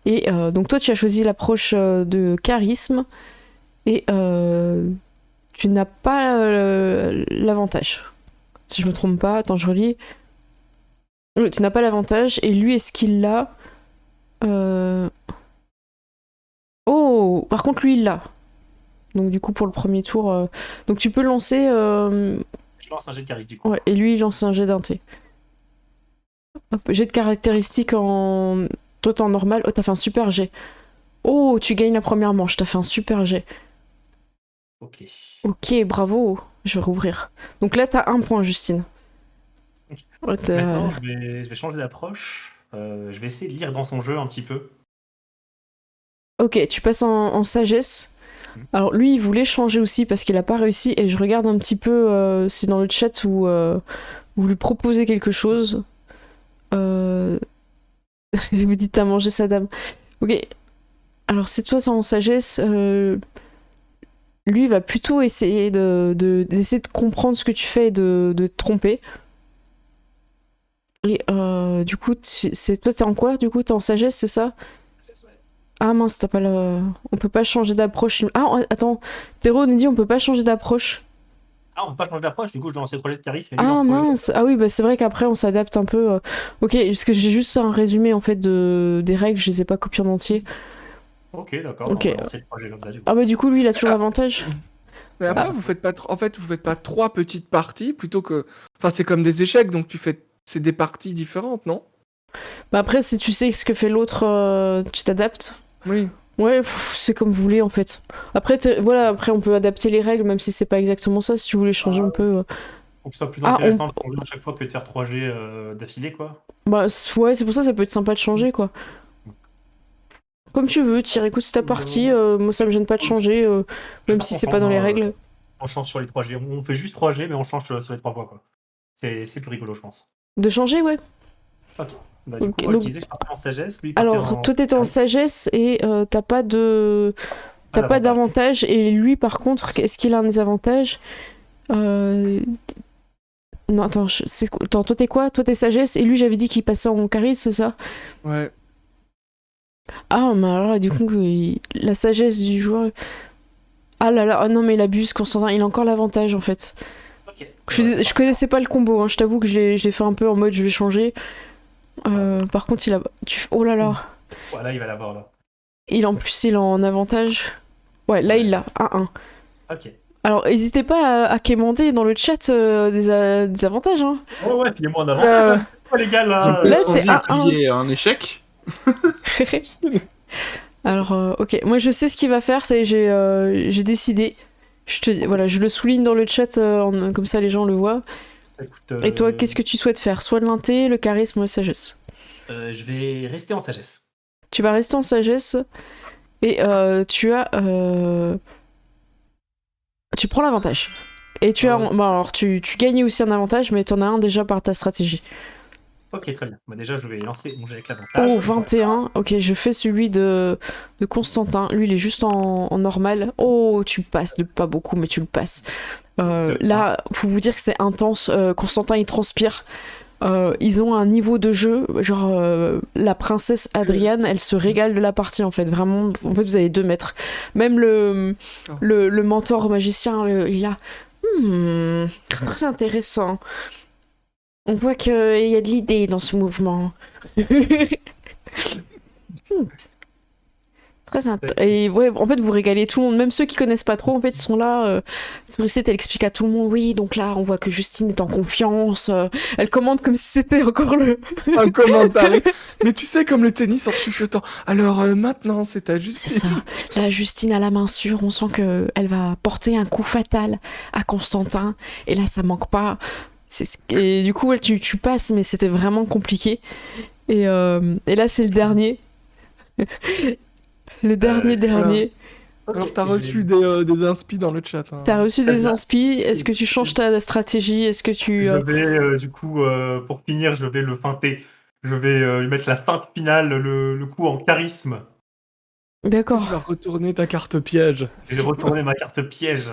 Et donc toi tu as choisi l'approche de charisme et tu n'as pas l'avantage. Si je me trompe pas, attends je relis. Tu n'as pas l'avantage et lui est-ce qu'il l'a Oh, par contre lui il l'a. Donc du coup pour le premier tour, donc tu peux lancer. Je lance un jet de charisme du coup. Ouais, et lui il lance un jet d'inté. Hop, jet de caractéristiques en. Toi t'es en normal. Oh t'as fait un super jet. Oh tu gagnes la première manche. T'as fait un super jet. Ok. Ok bravo. Je vais rouvrir. Donc là t'as 1 point Justine. Ouais, Maintenant, je vais changer d'approche. Je vais essayer de lire dans son jeu un petit peu. Ok, tu passes en sagesse. Alors lui, il voulait changer aussi parce qu'il a pas réussi et je regarde un petit peu si dans le chat vous lui proposez quelque chose. Vous dites t'as mangé sa dame. Ok. Alors c'est toi en sagesse. Lui il va plutôt essayer d'essayer de comprendre ce que tu fais et de te tromper. Et du coup, c'est toi t'es en quoi du coup? T'es en sagesse, c'est ça? Ah mince, t'as pas le... On peut pas changer d'approche. Ah, attends, Théro nous dit on peut pas changer d'approche. Ah, on peut pas changer d'approche, du coup je lance le projet de charisme. Et lui Ah lance le projet de- mince, ah oui, bah c'est vrai qu'après on s'adapte un peu. Ok, parce que j'ai juste un résumé en fait des règles, je les ai pas copiées en entier. Ok, d'accord. Ok. On va lancer le projet comme ça, du coup. Ah bah du coup lui il a toujours l'avantage. Mais après, vous faites pas 3 petites parties plutôt que. Enfin, c'est comme des échecs, donc tu fais c'est des parties différentes, non? Bah après, si tu sais ce que fait l'autre, tu t'adaptes. Oui. Ouais, c'est comme vous voulez en fait. Après, voilà, après on peut adapter les règles, même si c'est pas exactement ça. Si tu voulais changer, on peut. Pour que ce soit plus Ah, intéressant de changer à chaque fois que de faire 3G d'affilée, quoi. Bah ouais, c'est pour ça peut être sympa de changer quoi. Comme tu veux, Thierry, écoute, c'est ta partie. Moi, ça me gêne pas de changer, même si c'est pas dans les règles. On change sur les 3G. On fait juste 3G, mais on change sur les 3 fois, quoi. C'est plus rigolo, je pense. De changer, ouais. Ok. Bah, du Ok, coup, moi, donc- je disais, je partais en sagesse. Lui, il partait Alors, toi t'étais en charisme. sagesse et t'as pas de. T'as Pas pas d'avantage. Et lui, par contre, est-ce qu'il a un désavantage Non, attends, attends, toi t'es quoi? Toi t'es sagesse et lui, j'avais dit qu'il passait en charisme, c'est ça? Ouais. Ah, mais alors, du coup, la sagesse du joueur. Ah là là, oh non, mais il abuse, Constantin, il a encore l'avantage en fait. Ok. Je connaissais pas le combo, hein, je t'avoue que je l'ai fait un peu en mode je vais changer. Par contre, il a. Oh là là. Voilà, il va l'avoir, là. En plus, il est en avantage. Ouais, là, il l'a, 1-1. Ok. Alors, n'hésitez pas à quémander dans le chat des avantages. Hein. Ouais, puis moi en avant. Euh, Oh, les gars, Ils ont là. Là, peut-être c'est envie 1-1. qu'il y ait un échec. Alors, ok, moi je sais ce qu'il va faire, j'ai décidé. Voilà, je le souligne dans le chat, comme ça les gens le voient. Écoute, Et toi, qu'est-ce que tu souhaites faire? Soit de l'inté, le charisme ou la sagesse? je vais rester en sagesse. Tu vas rester en sagesse et tu as. Tu prends l'avantage. Et tu as. Ouais. Bon, alors, tu gagnes aussi un avantage, mais t'en as un déjà par ta stratégie. Ok, très bien. Bah, déjà, je vais lancer mon jet avec l'avantage. Oh, 21. Ok, je fais celui de Constantin. Lui, il est juste en normal. Oh, tu passes, de pas beaucoup, mais tu le passes. Là, faut vous dire que c'est intense. Constantin, il transpire. Ils ont un niveau de jeu, genre la princesse Adriane, elle se régale de la partie en fait. Vraiment, en fait, vous avez 2 mètres. Même le mentor magicien, il a. Très intéressant. On voit qu'il y a de l'idée dans ce mouvement. Très intéressant. Et ouais, en fait, vous régalez tout le monde, même ceux qui connaissent pas trop, en fait, sont là. Lucette, elle explique à tout le monde, oui, donc là, on voit que Justine est en confiance. Elle commande comme si c'était encore Un commentaire. Mais tu sais, comme le tennis en chuchotant. Alors maintenant, c'est à Justine. C'est ça. Là, Justine a la main sûre, on sent qu'elle va porter un coup fatal à Constantin. Et là, ça manque pas. Et du coup, tu passes, mais c'était vraiment compliqué. Et là, c'est le dernier. Le dernier. Alors, t'as reçu des inspi dans le chat. Hein. T'as reçu Très des bien. inspi. Est-ce que tu changes ta stratégie? Est-ce que tu... Je vais, du coup, pour finir, je vais le feinter. Je vais lui mettre la feinte finale, le coup en charisme. Tu D'accord. vas retourner ta carte piège. Je vais retourner ma carte piège.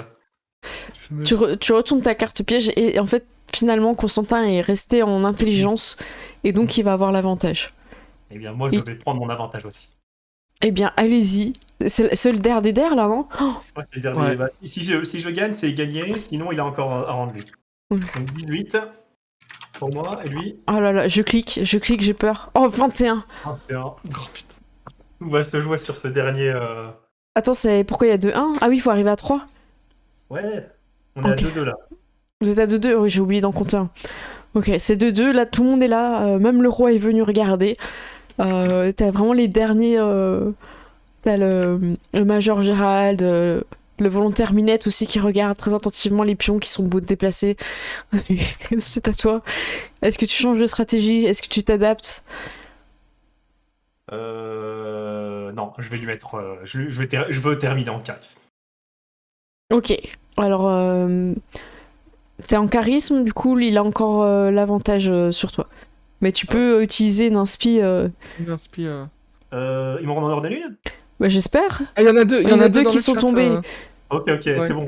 Tu retournes ta carte piège et en fait, finalement, Constantin est resté en intelligence et donc il va avoir l'avantage. Eh bien, moi, je vais prendre mon avantage aussi. Eh bien, allez-y. C'est le der des der, là, non? Ouais, c'est-à-dire, Ouais. bah, si je gagne, c'est gagné. Sinon, il a encore à rendre lui. Ouais. Donc 18 pour moi, et lui, Oh là là, je clique, j'ai peur. Oh, 21. 21. Oh putain. Tout va se jouer sur ce dernier. Attends, pourquoi il y a 2-1? Ah oui, il faut arriver à 3. Ouais, on est Ok. à 2-2 là. Vous êtes à 2-2? Oui, j'ai oublié d'en compter un. Ok, c'est 2-2, là, tout le monde est là. Même le roi est venu regarder. T'as vraiment les derniers... T'as le major Gérald, le volontaire Minette aussi qui regarde très attentivement les pions qui sont beaux de déplacer. C'est à toi. Est-ce que tu changes de stratégie? Est-ce que tu t'adaptes? Non, je vais lui mettre. Je veux terminer en charisme. Ok, alors t'es en charisme, du coup il a encore l'avantage sur toi. Mais tu peux utiliser une inspi. Une inspi, Il m'en redonne une? Bah, j'espère. Ah, il y en a deux. Il y en a deux dans qui le sont chat, tombés. Ok, c'est bon.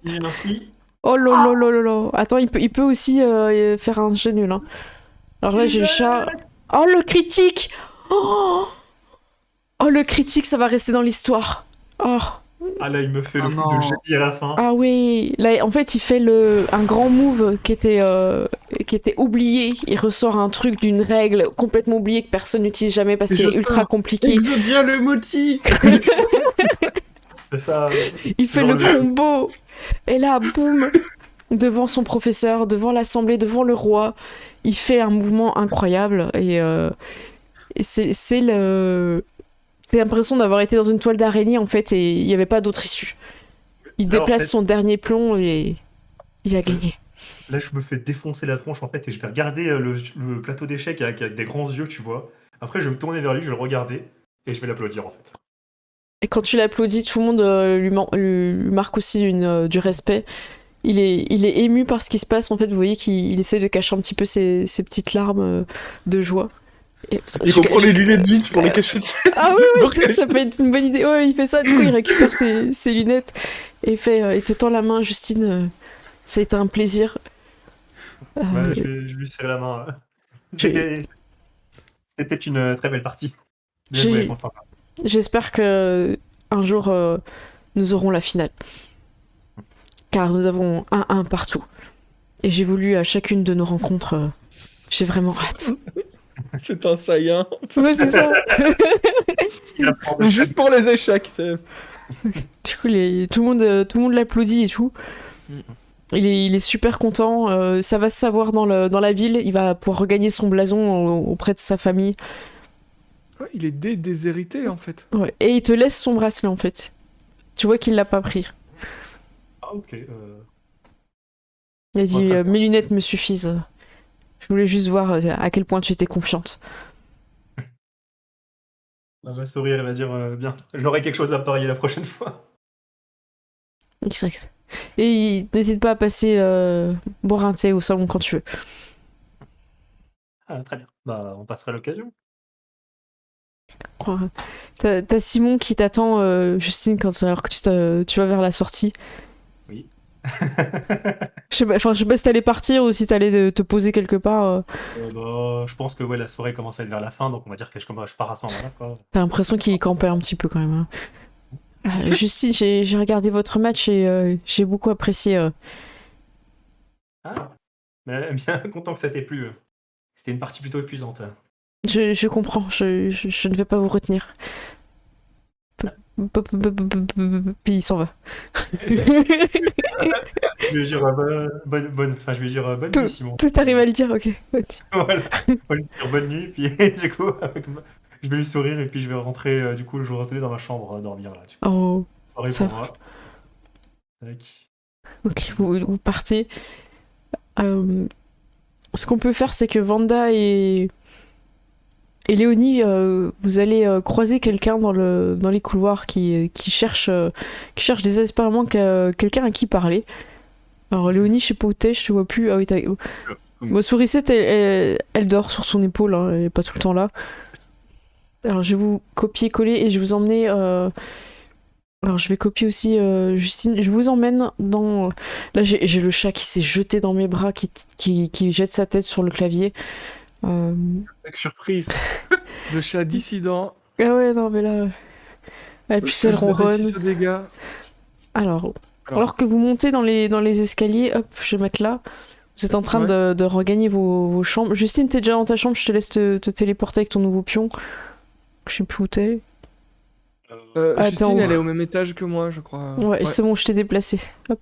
J'ai une inspi. Oh lolo. Attends, il peut aussi faire un jet nul. Hein. Alors là j'ai le chat. Oh le critique. Oh le critique, ça va rester dans l'histoire. Oh. Ah là, il me fait Ah le coup de non. génie à la fin. Ah oui, là en fait il fait un grand move qui était oublié. Il ressort un truc d'une règle complètement oubliée que personne n'utilise jamais parce qu'elle est ultra compliquée. Exodia le moti. C'est ça. Il fait Dans le combo et là boum. devant son professeur, devant l'assemblée, devant le roi. Il fait un mouvement incroyable et c'est l'impression d'avoir été dans une toile d'araignée en fait et il n'y avait pas d'autre issue. Il Là, en déplace fait- son dernier plomb et il a gagné. Là, je me fais défoncer la tronche en fait et je vais regarder le plateau d'échecs avec des grands yeux, tu vois. Après, je vais me tourner vers lui, je vais le regarder et je vais l'applaudir en fait. Et quand tu l'applaudis, tout le monde lui marque aussi du respect. Il est ému par ce qui se passe. En fait, vous voyez qu'il essaie de cacher un petit peu ses petites larmes de joie. Et, Il reprend les lunettes vite pour les cacher. Ah oui, Pour ça peut être une bonne idée. Ouais, il fait ça, du coup, il récupère ses lunettes et il te tend la main, Justine. Ça a été un plaisir. Ouais, je lui serre la main. Je- C'était une très belle partie. J'ai- Ouais, bon, sympa. J'espère que un jour, nous aurons la finale. Car nous avons 1-1 partout. Et j'ai voulu à chacune de nos rencontres. J'ai vraiment hâte. C'est un saillant. Ouais, c'est ça. Il apprend de Juste pour les échecs. Du coup, tout le monde l'applaudit et tout. Mm. Il est super content. Ça va se savoir dans la ville. Il va pouvoir regagner son blason auprès de sa famille. Ouais, il est déshérité en fait. Ouais. Et il te laisse son bracelet en fait. Tu vois qu'il l'a pas pris. Ah, ok. Il a dit Ouais, très bien. mes lunettes me suffisent. Je voulais juste voir à quel point tu étais confiante. Elle va sourire, elle va dire bien, j'aurai quelque chose à parier la prochaine fois. Exact. Et n'hésite pas à passer boire un thé au salon quand tu veux. Ah, très bien. Bah, on passera l'occasion. Quoi. T'as Simon qui t'attend, Justine, alors que tu vas vers la sortie. Oui. Je sais pas si t'allais partir ou si t'allais te poser quelque part. Bah, je pense que ouais, la soirée commence à être vers la fin, donc on va dire que je pars à ce moment-là, quoi. T'as l'impression qu'il campait un petit peu quand même. Hein. Justine, j'ai regardé votre match et j'ai beaucoup apprécié. Ah, mais bien content que ça t'ait plu. C'était une partie plutôt épuisante. Je comprends, je ne vais pas vous retenir. Puis il s'en va. Je vais dire je vais dire bonne nuit, Simon. Tout arrive à le dire, ok. Voilà. On lui dire bonne nuit, puis du coup, je vais lui sourire et puis je vais rentrer, du coup, je vais retourner dans ma chambre dormir là. Du coup. Oh, Pareil ça pour moi. Tac. ok, vous partez. Ce qu'on peut faire, c'est que Vanda et Léonie, vous allez croiser quelqu'un dans les couloirs qui cherche désespérément quelqu'un à qui parler. Alors Léonie, je sais pas où t'es, je te vois plus. Ah oui, Moi, Sourisette, elle dort sur son épaule, hein, elle est pas tout le temps là. Alors je vais vous copier-coller et je vais vous emmener... Alors je vais copier aussi Justine. Je vous emmène dans... Là j'ai le chat qui s'est jeté dans mes bras, qui jette sa tête sur le clavier. Avec surprise. Le chat dissident. Ah ouais, non mais là... Et puis elle Je vous avais ronronne. dit ce dégât. Alors que vous montez dans les escaliers, hop, je vais mettre là. Vous êtes en train de regagner vos chambres. Justine, t'es déjà dans ta chambre, je te laisse te téléporter avec ton nouveau pion. Je sais plus où t'es. Attends. Justine, elle est au même étage que moi, je crois. Ouais, c'est bon, je t'ai déplacé. Hop.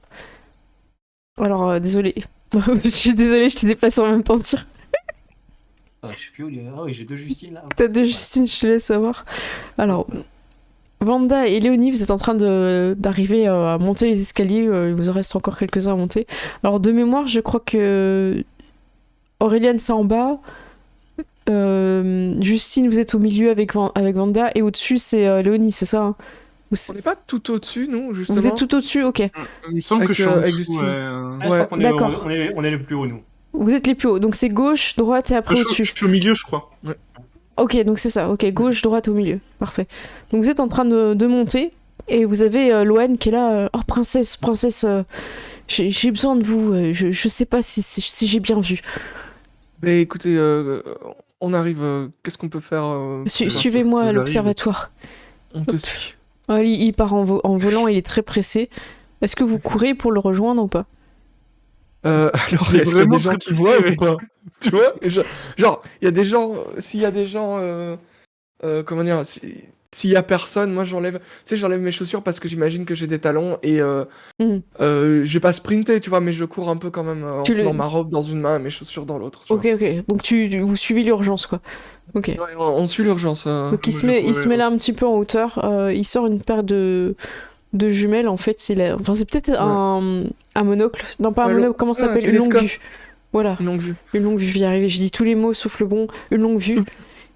Alors, désolé. Je suis désolée, je t'ai déplacé en même temps, tire. Je sais plus où il est. Ah oui, j'ai deux Justine là. T'as deux Justine, je te laisse savoir. Alors, Vanda et Léonie, vous êtes en train d'arriver à monter les escaliers. Il vous en reste encore quelques-uns à monter. Alors, de mémoire, je crois que Aureliane, c'est en bas. Justine, vous êtes au milieu avec Vanda. Et au-dessus, c'est Léonie, c'est ça, hein? On n'est pas tout au-dessus, nous, justement. Vous êtes tout au-dessus, ok. Il me semble que je suis en avec dessous, Justine. ouais. Ah, je crois qu'on est, d'accord. on est le plus haut, nous. Vous êtes les plus hauts. Donc, c'est gauche, droite et après Je au-dessus. suis au milieu, je crois. Ok, donc c'est ça. Ok, gauche, droite, au milieu. Parfait. Donc vous êtes en train de monter et vous avez Loane qui est là. Oh, princesse, j'ai besoin de vous. Je sais pas si j'ai bien vu. Mais écoutez, on arrive. Qu'est-ce qu'on peut faire Suivez-moi à J'arrive. l'observatoire. On te suit. Ah, il part en volant, il est très pressé. Est-ce que vous courez pour le rejoindre ou pas? Alors, Il est est-ce qu'il y a vraiment des gens très qui voient pressé, ou pas? Tu vois? Genre, il y a des gens. S'il y a des gens. Comment dire? s'il y a personne, moi j'enlève mes chaussures parce que j'imagine que j'ai des talons et Mhm. je vais pas sprinter, tu vois, mais je cours un peu quand même en Tu le- tenant ma robe dans une main et mes chaussures dans l'autre. Tu Ok, ok. Donc vous suivez l'urgence, quoi. Ok. vois. Ouais, on suit l'urgence. Donc il moi, se je met, il courais, se met là un petit peu en hauteur. Il sort une paire de jumelles, en fait. Enfin, c'est peut-être un monocle. Non, pas un Ouais, monocle, comment ça un s'appelle? Une longue télescope. vue. Voilà, Une longue vue. une longue vue, je vais y arriver. Je dis tous les mots sauf le bon. Une longue vue.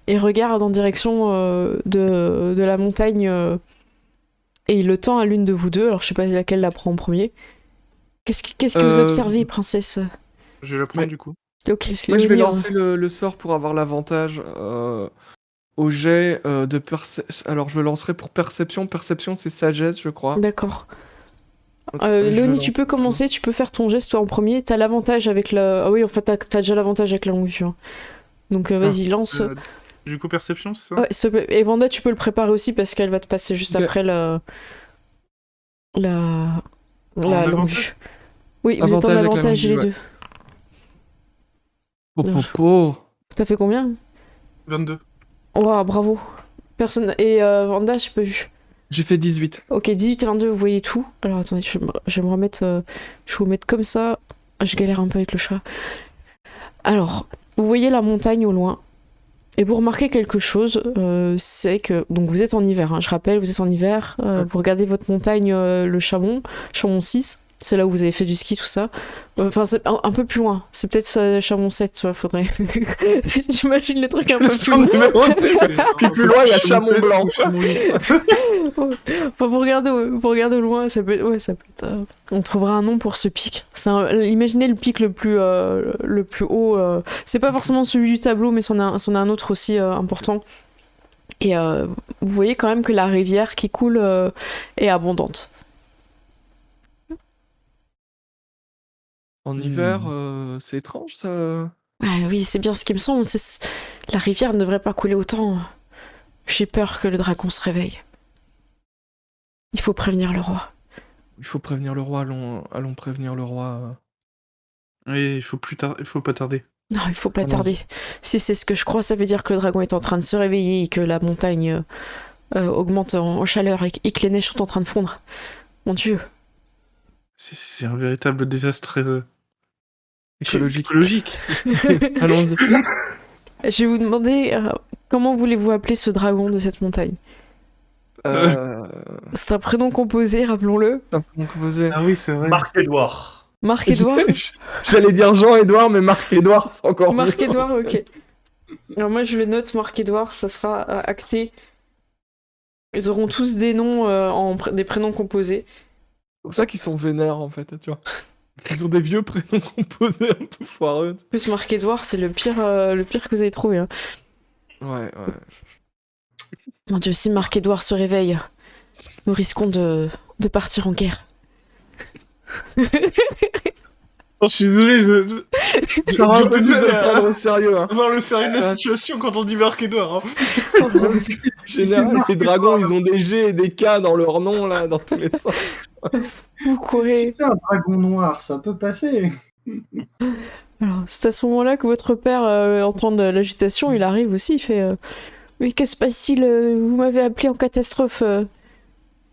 Et regarde en direction de la montagne. Et il le tend à l'une de vous deux. Alors je sais pas laquelle la prend en premier. Qu'est-ce que vous observez, princesse? Je vais la prendre Mais- du coup. Ok, Moi, je vais Léonie, lancer le sort pour avoir l'avantage au jet de perception. Alors, je le lancerai pour perception. Perception, c'est sagesse, je crois. D'accord. Donc, je le Léonie, lance. tu peux commencer, tu peux faire ton geste toi en premier. T'as l'avantage avec la. Ah oui, en fait, t'as déjà l'avantage avec la longue vue. Hein. Donc vas-y, lance. Du coup, perception, c'est ça? Ouais, s'il te plaît. Et Vanda, tu peux le préparer aussi parce qu'elle va te passer juste Ok. après la longue avantage vue. Oui, vous êtes en Avantage avec la avantage longue les vue, deux. Po, po, po. T'as fait combien? 22. Oh, bravo. Personne. Et Vanda, je peux vu. J'ai fait 18. Ok, 18 et 22, vous voyez tout. Alors attendez, je vais me remettre. Je vais vous mettre comme ça. Je galère un peu avec le chat. Alors, vous voyez la montagne au loin. Et vous remarquez quelque chose, c'est que. Donc vous êtes en hiver, hein, je rappelle, vous êtes en hiver. Vous regardez votre montagne, le Chamon 6. C'est là où vous avez fait du ski, tout ça. Enfin, c'est un peu plus loin. C'est peut-être Chamon 7, tu vois, faudrait. J'imagine le truc un peu plus loin. Puis plus loin, il y a Chamon Blanc. Enfin, pour regarder au loin, ça peut être. On trouvera un nom pour ce pic. Imaginez le pic le plus haut. C'est pas forcément celui du tableau, mais c'en a un autre aussi important. Et vous voyez quand même que la rivière qui coule est abondante. En hiver, c'est étrange ça. Ah oui, c'est bien ce qui me semble. La rivière ne devrait pas couler autant. J'ai peur que le dragon se réveille. Il faut prévenir le roi. Il faut prévenir le roi, allons prévenir le roi. Oui, il faut pas tarder. Non, il faut pas Allons-y. tarder. Si c'est ce que je crois, ça veut dire que le dragon est en train de se réveiller et que la montagne augmente en chaleur et que les neiges sont en train de fondre. Mon Dieu. C'est un véritable désastre Écologique. Allons-y. Je vais vous demander comment voulez-vous appeler ce dragon de cette montagne? C'est un prénom composé, rappelons-le. Un peu composé. Ah oui, c'est vrai. Marc-Edouard. Marc-Édouard. J'allais dire Jean-Édouard, mais Marc-Édouard, c'est encore mieux. Marc-Édouard, ok. Alors moi je le note, Marc-Édouard, ça sera acté. Ils auront tous des noms des prénoms composés. C'est pour ça qu'ils sont vénères en fait, tu vois. Ils ont des vieux prénoms composés un peu foireux. En plus Marc-Édouard, c'est le pire que vous avez trouvé. Hein. Ouais. Mon Dieu, si Marc-Édouard se réveille, nous risquons de partir en guerre. Oh, je suis désolé, C'est impossible de le prendre au sérieux. Hein. voir le sérieux de la situation quand on dit Marc-Edouard. Hein. En général, les dragons, ils ont des G et des K dans leur nom, là, dans tous les sens. Vous courez. Si c'est un dragon noir, ça peut passer. Alors, c'est à ce moment-là que votre père entend de l'agitation, il arrive aussi, il fait mais que se passe-t-il? Vous m'avez appelé en catastrophe.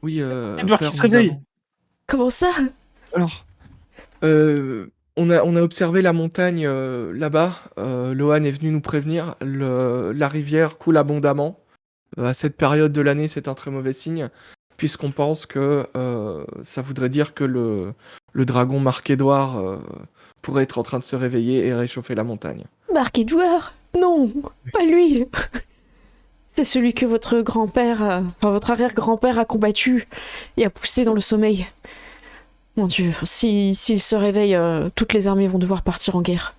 Oui, Edouard père, qui se réveille. Comment ça? Alors, on a observé la montagne là-bas. Lohan est venu nous prévenir. La rivière coule abondamment. À cette période de l'année, c'est un très mauvais signe, puisqu'on pense que ça voudrait dire que le dragon Marc-Édouard pourrait être en train de se réveiller et réchauffer la montagne. Marc-Édouard? Non, pas lui. C'est celui que votre grand-père, votre arrière-grand-père a combattu et a poussé dans le sommeil. Mon Dieu, s'il se réveille, toutes les armées vont devoir partir en guerre.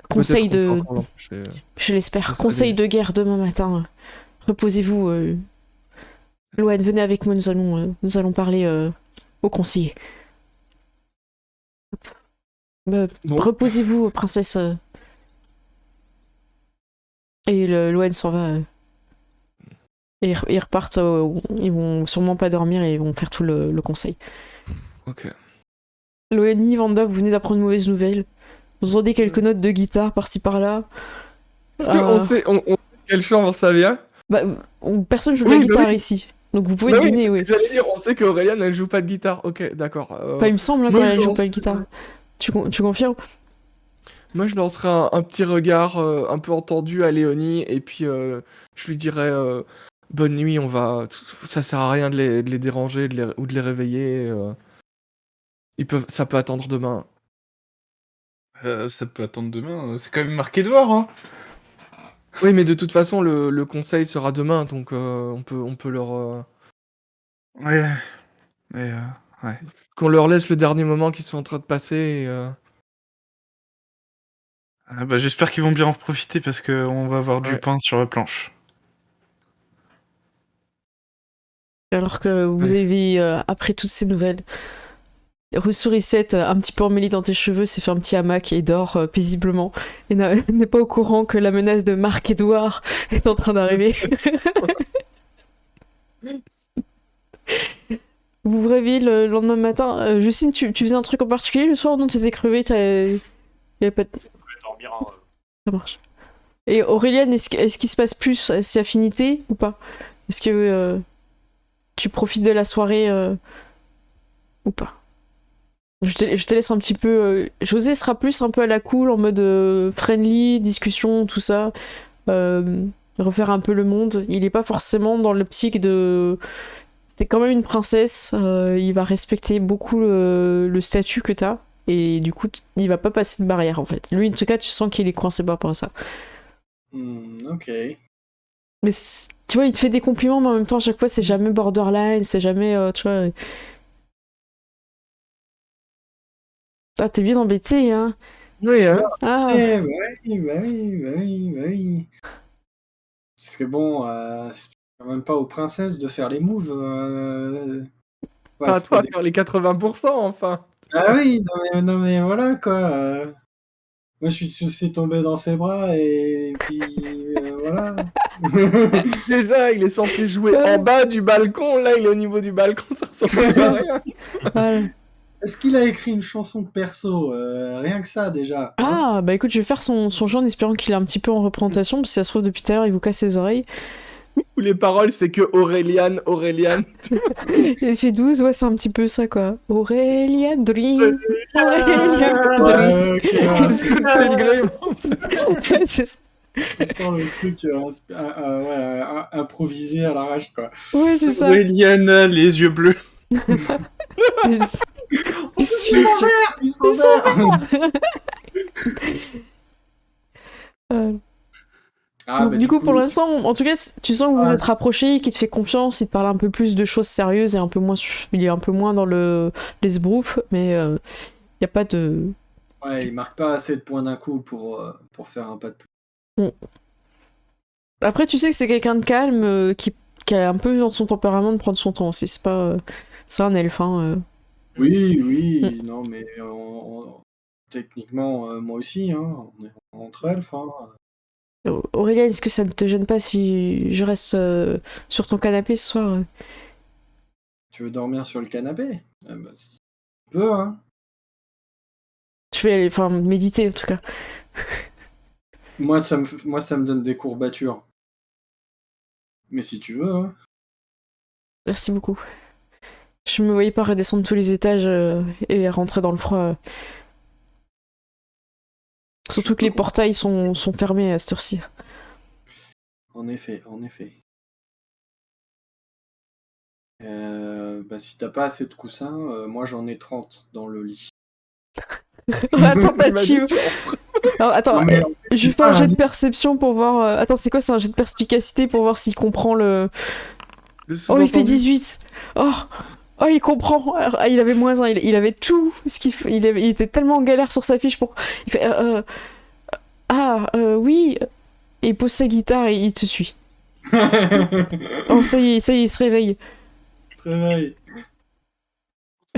Conseil Peut-être qu'on de... peut encore l'empêcher. Je l'espère. Ça serait Conseil bien. de guerre demain matin. Reposez-vous. Loan, venez avec moi, nous allons parler au conseiller. Hop. Bon. Reposez-vous, princesse. Et Loan s'en va. Et ils repartent. Ils vont sûrement pas dormir et ils vont faire tout le conseil. Ok. Loani, Vanda, vous venez d'apprendre une mauvaise nouvelle. Vous entendez quelques notes de guitare par-ci par-là. Est-ce qu'on sait, on sait quelle chambre ça vient? Bah, personne joue de Oui, la bah guitare oui. ici. Donc vous pouvez Bah oui, deviner, c'est ce oui. que j'allais dire, on sait qu'Aureliane, elle joue pas de guitare. Ok, d'accord. Enfin, il me semble hein, moi, je qu'elle joue lance- pas la guitare. Tu confirmes? Moi, je lancerai un petit regard un peu entendu à Léonie, et puis je lui dirai bonne nuit, ça sert à rien de les déranger ou de les réveiller. Ça peut attendre demain. Ça peut attendre demain, c'est quand même marqué Edouard, hein. Oui, mais de toute façon, le conseil sera demain, donc on peut Ouais, mais ouais. qu'on leur laisse le dernier moment qu'ils sont en train de passer. Ah bah, j'espère qu'ils vont bien en profiter parce qu'on va avoir du Ouais. pain sur la planche. Alors que vous Ouais. avez appris toutes ces nouvelles. Roussouricette, un petit peu emmêlée dans tes cheveux, s'est fait un petit hamac et dort paisiblement. Et n'est pas au courant que la menace de Marc-Édouard est en train d'arriver. Vous vous réveillez le lendemain matin. Justine, tu faisais un truc en particulier le soir dont tu étais crevée? Il y a pas de... Je vais dormir. Hein. Ça marche. Et Auréliane, est-ce qu'il se passe plus ces affinités ou pas? Est-ce que tu profites de la soirée ou pas? Je te laisse un petit peu. José sera plus un peu à la cool, en mode friendly, discussion, tout ça. Refaire un peu le monde. Il est pas forcément dans l'optique de. T'es quand même une princesse. Il va respecter beaucoup le statut que t'as. Et du coup, il va pas passer de barrière en fait. Lui, en tout cas, tu sens qu'il est coincé par rapport à ça. Ok. Mais tu vois, il te fait des compliments, mais en même temps, à chaque fois, c'est jamais borderline, c'est jamais. Tu vois. Ah, t'es bien embêté, hein. Oui, hein. Ah. Eh, bah oui. Parce que bon, c'est quand même pas aux princesses de faire les moves. Ouais, Pas à faut toi pas de faire les 80%, enfin. Ah oui, non mais voilà quoi. Moi je suis tombé dans ses bras et puis voilà. Déjà, il est censé jouer en bas du balcon. Là, il est au niveau du balcon. Ça ressemble à rien. Voilà. Est-ce qu'il a écrit une chanson perso rien que ça déjà. Hein Ah, bah écoute, je vais faire son jeu en espérant qu'il est un petit peu en représentation, parce que ça se trouve depuis tout à l'heure, il vous casse les oreilles. Où les paroles, c'est que Auréliane. Il fait 12, ouais, c'est un petit peu ça, quoi. Aurélia Dream. Aurélia Dream. ok, C'est ce que le Pellegrim. C'est ça. on sent le truc ouais, improvisé à l'arrache quoi. Ouais, c'est ça. Aureliane, les yeux bleus. Mais c'est- Ils sont verts. Ah, bah, du coup, pour l'instant, en tout cas, tu sens que vous vous Ah, êtes rapprochés, qu'il te fait confiance, il te parle un peu plus de choses sérieuses et un peu moins, il est un peu moins dans l'esbrouf, mais il n'y a pas de... ouais, il marque pas assez de points d'un coup pour faire un pas de plus. Après, tu sais que c'est quelqu'un de calme, qui a un peu dans son tempérament de prendre son temps aussi, c'est pas... c'est un elfe, hein. Oui, non mais techniquement moi aussi, hein, on est entre elfes. Hein. Aurélia, est-ce que ça ne te gêne pas si je reste sur ton canapé ce soir? Tu veux dormir sur le canapé? Bah, si tu peux, hein. Je vais aller, enfin, méditer en tout cas. Moi ça me donne des courbatures. Mais si tu veux, hein. Merci beaucoup. Je me voyais pas redescendre tous les étages et rentrer dans le froid. Surtout que les portails sont fermés à cette heure-ci. En effet. Bah, si t'as pas assez de coussins, moi j'en ai 30 dans le lit. La tentative. Alors, attends, Non, mais je fais un jet de perception pour voir. Attends, c'est quoi? C'est un jet de perspicacité pour voir s'il comprend le. Oh, il fait 18. Oh, il comprend. Ah, il avait moins 1. Il avait tout ce qu'il il était tellement en galère sur sa fiche pour. Il fait. Oui. Et il pose sa guitare et il te suit. Oh, ça y est, il se réveille. Réveil.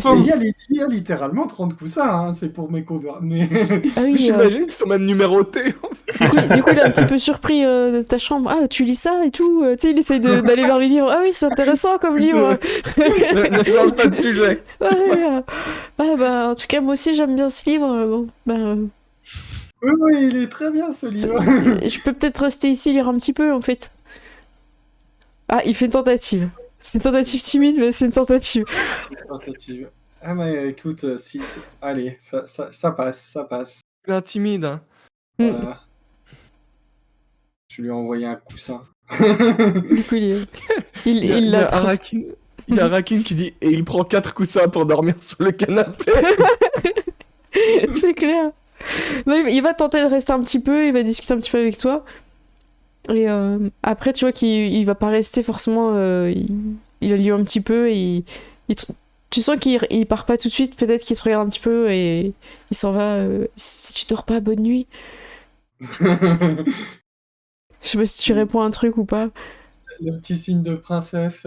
C'est- Il y a littéralement 30 coussins, hein, c'est pour mes covers. Mais... Ah oui, J'imagine qu'ils sont même numérotés. du coup, il est un petit peu surpris de ta chambre. Ah, tu lis ça et tout. Tu sais, il essaye d'aller vers les livres. Ah oui, c'est intéressant comme livre. Ne change pas de sujet. Ouais, bah, en tout cas, moi aussi, j'aime bien ce livre. Bon, bah, Oui, il est très bien ce livre. je peux peut-être rester ici lire un petit peu, en fait. Ah, il fait une tentative. C'est une tentative timide, mais c'est une tentative. Tentative. Ah, mais écoute, allez, ça passe, ça passe. L'intimide. Hein. Voilà. Je lui ai envoyé un coussin. Du coup, il l'a. Il y a Arakin qui dit et il prend 4 coussins pour dormir sur le canapé. C'est clair. Non, il va tenter de rester un petit peu, il va discuter un petit peu avec toi. Et après, tu vois qu'il va pas rester forcément. Il a lieu un petit peu et tu sens qu'il part pas tout de suite. Peut-être qu'il te regarde un petit peu et il s'en va. Si tu dors pas, bonne nuit. Je sais pas si tu réponds à un truc ou pas. Le petit signe de princesse.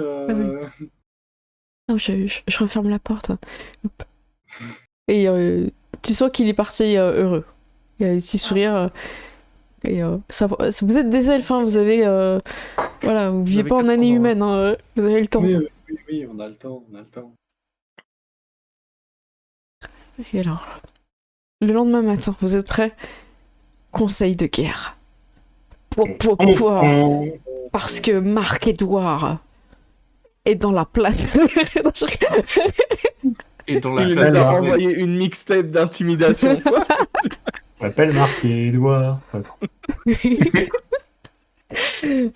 Non, je referme la porte. Hop. Et tu sens qu'il est parti heureux. Il a des petits sourires. Et vous êtes des elfes, hein, vous avez. Voilà, vous vivez pas en année humaine, hein, vous avez le temps. Oui, on a le temps, Et alors, le lendemain matin, vous êtes prêts? Conseil de guerre. Parce que Marc-Édouard est dans la place. Et dans la Il classe nous a d'armée. envoyé une mixtape d'intimidation. Je m'appelle Marc et Edouard.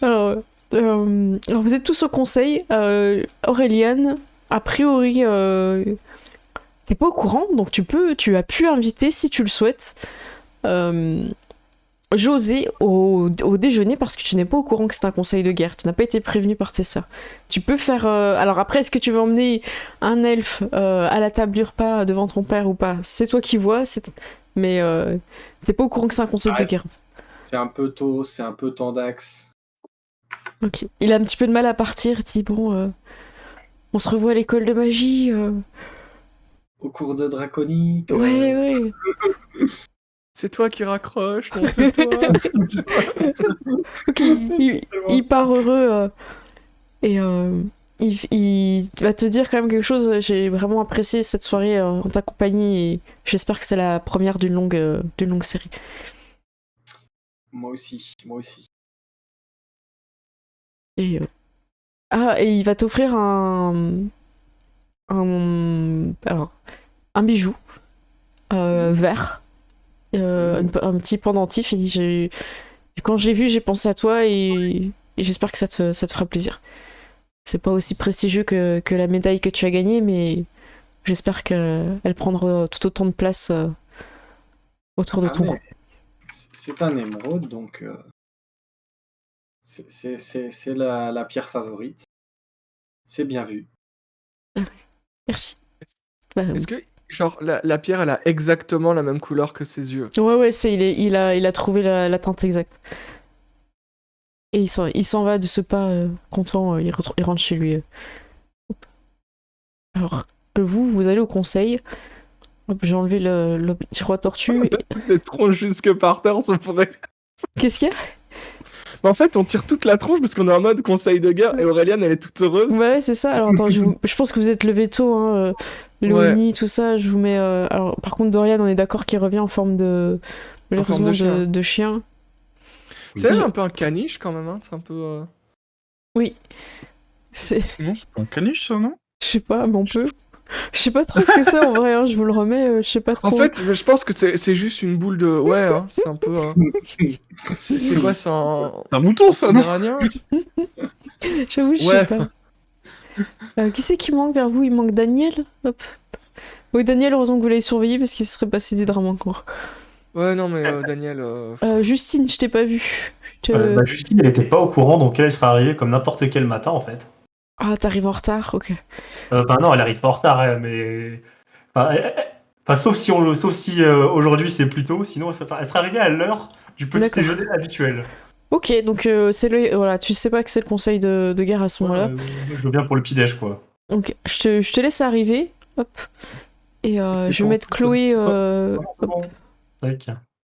alors, vous êtes tous au conseil. Aurélien, a priori, t'es pas au courant, donc tu as pu inviter, si tu le souhaites, José au déjeuner parce que tu n'es pas au courant que c'est un conseil de guerre. Tu n'as pas été prévenu par tes sœurs. Tu peux faire... alors après, est-ce que tu veux emmener un elfe à la table du repas devant ton père ou pas? C'est toi qui vois, mais t'es pas au courant que c'est un conseil de guerre. C'est un peu tôt, c'est un peu tendax. Ok. Il a un petit peu de mal à partir. Il dit bon, on se revoit à l'école de magie. Au cours de Draconique. Ouais. C'est toi qui raccroche, non, c'est toi. Ok. Il part heureux et il va te dire quand même quelque chose. J'ai vraiment apprécié cette soirée en ta compagnie et j'espère que c'est la première d'une longue série. Moi aussi. Et il va t'offrir un bijou vert, un petit pendentif. Il dit quand je l'ai vu, j'ai pensé à toi et j'espère que ça te fera plaisir. C'est pas aussi prestigieux que la médaille que tu as gagnée, mais j'espère qu'elle prendra tout autant de place autour de ton cou. C'est un émeraude, donc c'est la pierre favorite. C'est bien vu. Merci. Est-ce que, genre, la pierre, elle a exactement la même couleur que ses yeux? Ouais, il a trouvé la teinte exacte. Et il s'en va de ce pas content, il rentre chez lui. Hop. Alors que vous allez au conseil. Hop, j'ai enlevé le petit roi tortue. Les tronches jusque par terre, ça pourrait... Qu'est-ce qu'il y a? Mais en fait, on tire toute la tronche parce qu'on est en mode conseil de guerre et Aureliane, elle est toute heureuse. Ouais, c'est ça. Alors attends, je pense que vous êtes levé tôt, hein. Léonie, tout ça, je vous mets... Alors par contre, Dorian, on est d'accord qu'il revient en forme de... Malheureusement, de chien. C'est un peu un caniche quand même, hein. C'est un peu... Oui. Non, c'est pas un caniche, ça, non? Je sais pas, mais on peut... Je sais pas trop ce que c'est en vrai, hein, je vous le remets, je sais pas trop. En fait, je pense que c'est juste une boule de... Ouais, hein, c'est un peu... C'est quoi, c'est un... C'est un mouton, ça, non? Iranien? J'avoue, je sais pas. Qui c'est qui manque vers vous? Il manque Daniel? Hop. Oui, Daniel, heureusement que vous l'avez surveillé parce qu'il se serait passé du drame encore. Ouais, non, mais Daniel... Justine, je t'ai pas vu. Justine, elle était pas au courant, donc elle serait arrivée comme n'importe quel matin, en fait. Ah, t'arrives en retard, ok. Non, elle arrive pas en retard, hein, mais... sauf si aujourd'hui c'est plus tôt, sinon elle serait arrivée à l'heure du petit déjeuner habituel. Ok, donc voilà, tu sais pas que c'est le conseil de guerre à ce moment-là. Je veux bien pour le petit-déj, quoi. Ok, je te laisse arriver, hop. Et je vais mettre Chloé...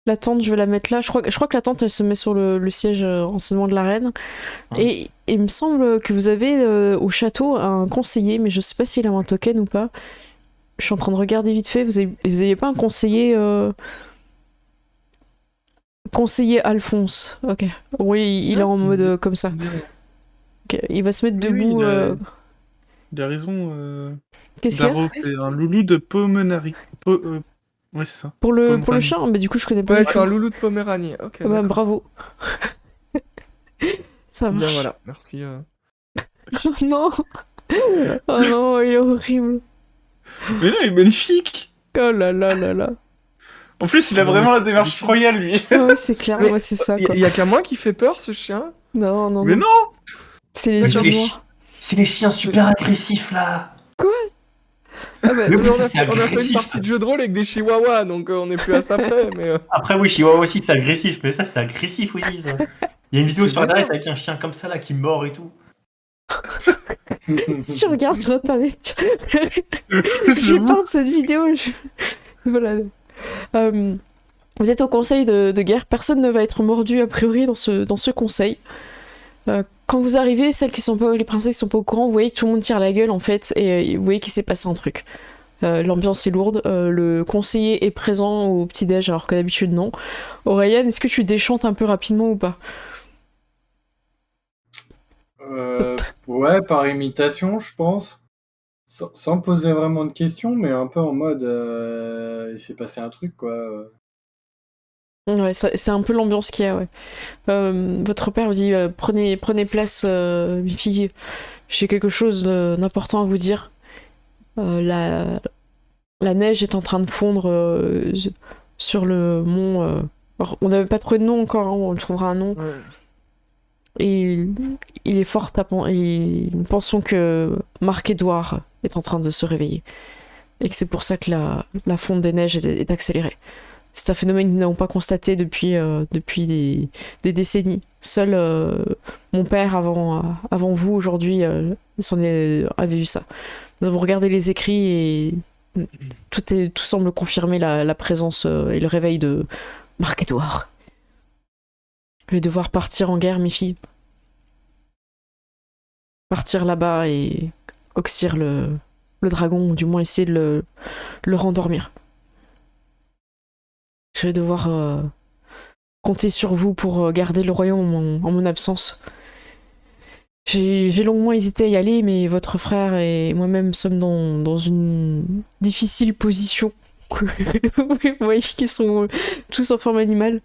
La tente, je vais la mettre là. Je crois que la tente, elle se met sur le siège renseignement de la reine. Et il me semble que vous avez au château un conseiller, mais je sais pas s'il a un token ou pas. Je suis en train de regarder vite fait. Vous avez pas un conseiller... Conseiller Alphonse. Ok. Oui, il est en mode comme ça. Il va se mettre Oui, debout. il a raison. Qu'est-ce qu'il y a Darrow, c'est un loulou de Pomenari. Ouais, c'est ça. pour le Pomeranie. chien? Bah, du coup, je connais pas Ouais, du je tout. suis un loulou de Poméranie. Ok, Ah bah, d'accord. bravo. Ça Bien, marche. voilà, merci. Non. Oh non, il est horrible. Mais non, il est magnifique. Oh là là là là. En plus, il a Non, vraiment mais la c'est démarche magnifique. royale, lui. Ouais, c'est clair, Mais ouais, c'est ça, quoi. y a qu'à moi qui fait peur, ce chien. Non, non, Mais non. non. C'est les Mais yeux c'est les noirs. C'est les chiens super agressifs là. Ah bah, Mais Mais oui, on ça, a c'est fait une agressif, partie ça. de jeu de rôle avec des chihuahuas, donc on n'est plus à ça près, mais... Après, oui, Chihuahua aussi, c'est agressif, mais ça, c'est agressif aussi, ça. Il y a une vidéo C'est sur Internet vénère. avec un chien comme ça, là, qui mord et tout. si tu regardes sur internet, j'ai peint de cette vidéo. Voilà. Vous êtes au conseil de guerre, personne ne va être mordu a priori dans ce conseil. Quand vous arrivez, les princesses qui sont pas au courant, vous voyez que tout le monde tire la gueule en fait, et vous voyez qu'il s'est passé un truc. L'ambiance est lourde, le conseiller est présent au petit-déj alors que d'habitude non. Aurélien, est-ce que tu déchantes un peu rapidement ou pas? Ouais, par imitation, je pense. Sans me poser vraiment de questions, mais un peu en mode il s'est passé un truc, quoi. Ouais, c'est un peu l'ambiance qu'il y a, ouais. Votre père vous dit prenez place, mes filles, j'ai quelque chose d'important à vous dire. La neige est en train de fondre sur le mont. Alors, on n'avait pas trouvé de nom encore, hein, on trouvera un nom. Ouais. Et il est fort tapant. Et nous pensons que Marc-Édouard est en train de se réveiller. Et que c'est pour ça que la fonte des neiges est accélérée. C'est un phénomène que nous n'avons pas constaté depuis des décennies. Seul mon père, avant vous, aujourd'hui, avait vu ça. Nous avons regardé les écrits et tout semble confirmer la présence et le réveil de Marc-Édouard. Je vais devoir partir en guerre, mes filles. Partir là-bas et oxyre le dragon, ou du moins essayer de le rendormir. Je vais devoir compter sur vous pour garder le royaume en mon absence. J'ai longuement hésité à y aller, mais votre frère et moi-même sommes dans une difficile position. Vous voyez qu'ils sont tous en forme animale.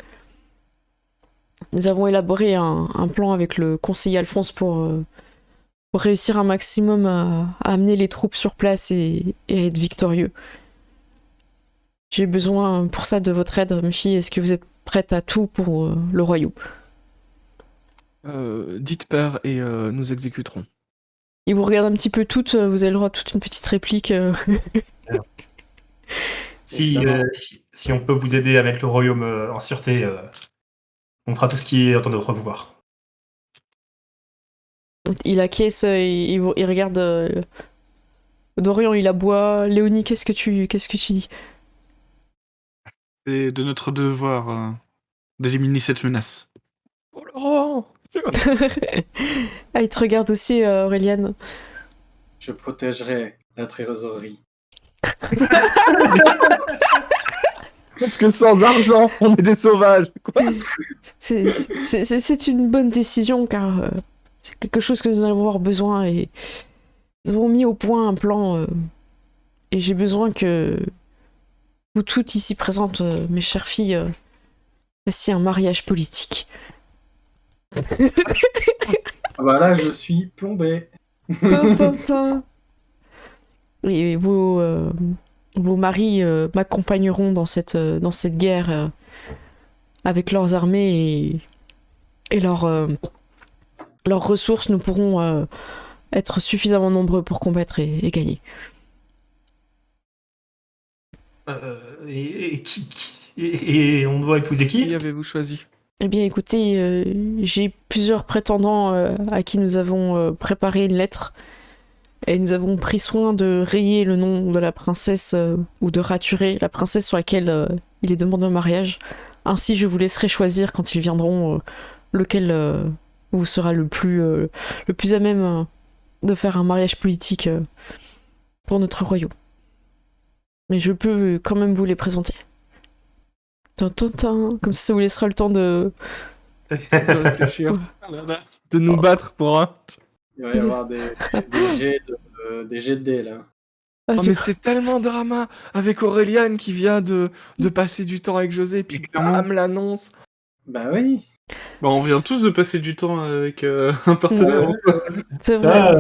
Nous avons élaboré un plan avec le conseiller Alphonse pour réussir un maximum à amener les troupes sur place et être victorieux. J'ai besoin pour ça de votre aide, mes filles. Est-ce que vous êtes prêtes à tout pour le royaume? Dites père et nous exécuterons. Il vous regarde un petit peu toutes, vous avez le droit à toute une petite réplique. Si on peut vous aider à mettre le royaume en sûreté, on fera tout ce qui est en notre pouvoir. Il acquiesce, il regarde Dorian, il aboie. Léonie, qu'est-ce que tu dis? C'est de notre devoir d'éliminer cette menace. Oh Laurent! Ah, il te regarde aussi, Aurélien. Je protégerai la trésorerie. Parce que sans argent, on est des sauvages. Quoi? C'est une bonne décision car c'est quelque chose que nous allons avoir besoin et nous avons mis au point un plan et j'ai besoin que vous toutes ici présentes, mes chères filles, fassiez un mariage politique. Ah bah là, je suis plombé. Et vos maris m'accompagneront dans cette guerre avec leurs armées et leurs ressources. Nous pourrons être suffisamment nombreux pour combattre et gagner. Et on doit épouser Qui qui? avez-vous choisi? Eh bien, écoutez, j'ai plusieurs prétendants à qui nous avons préparé une lettre. Et nous avons pris soin de rayer le nom de la princesse ou de raturer la princesse sur laquelle il est demandé en mariage. Ainsi, je vous laisserai choisir quand ils viendront lequel vous sera le plus à même de faire un mariage politique pour notre royaume. Mais je peux quand même vous les présenter. Comme ça vous laissera le temps de De réfléchir. De nous battre pour un. Il va y avoir des jets de dés, là. Oh, mais c'est tellement drama avec Aureliane qui vient de passer du temps avec José, puis Clairement. bam, l'annonce. Bah oui. Bah, on vient tous de passer du temps avec un partenaire. Ouais. en soi. C'est vrai. Ah,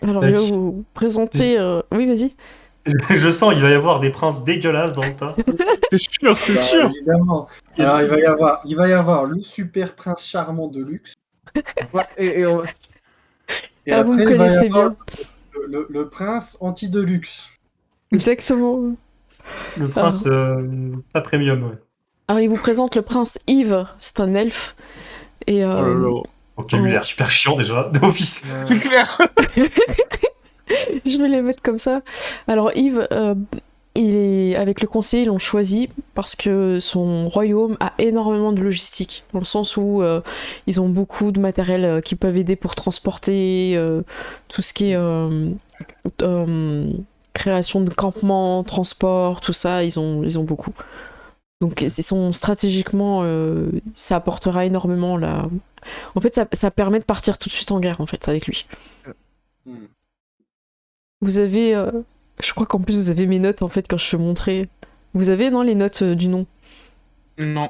Alors, Tac. je vais vous présenter. Oui, vas-y. je sens il va y avoir des princes dégueulasses dans le tas. C'est sûr, c'est Bah, sûr. évidemment. Alors, il va y avoir le super prince charmant de luxe. Ouais, et on- Et Ah, vous me après, il va y connaissez avoir bien. le prince anti-deluxe. Exactement. Le prince pas premium, ouais. Alors, il vous présente le prince Yves. C'est un elfe. Et Oh là là. Ok, lui, il a l'air super chiant déjà, d'office. C'est clair. je vais les mettre comme ça. Alors, Yves, il est avec le conseil, ils l'ont choisi parce que son royaume a énormément de logistique, dans le sens où ils ont beaucoup de matériel qui peuvent aider pour transporter tout ce qui est création de campements, transport, tout ça, ils ont beaucoup. Donc ils sont stratégiquement, ça apportera énormément là. En fait, ça permet de partir tout de suite en guerre en fait avec lui. Hmm. Vous avez, je crois qu'en plus vous avez mes notes en fait quand je fais montrer. Vous avez non les notes du nom? Non.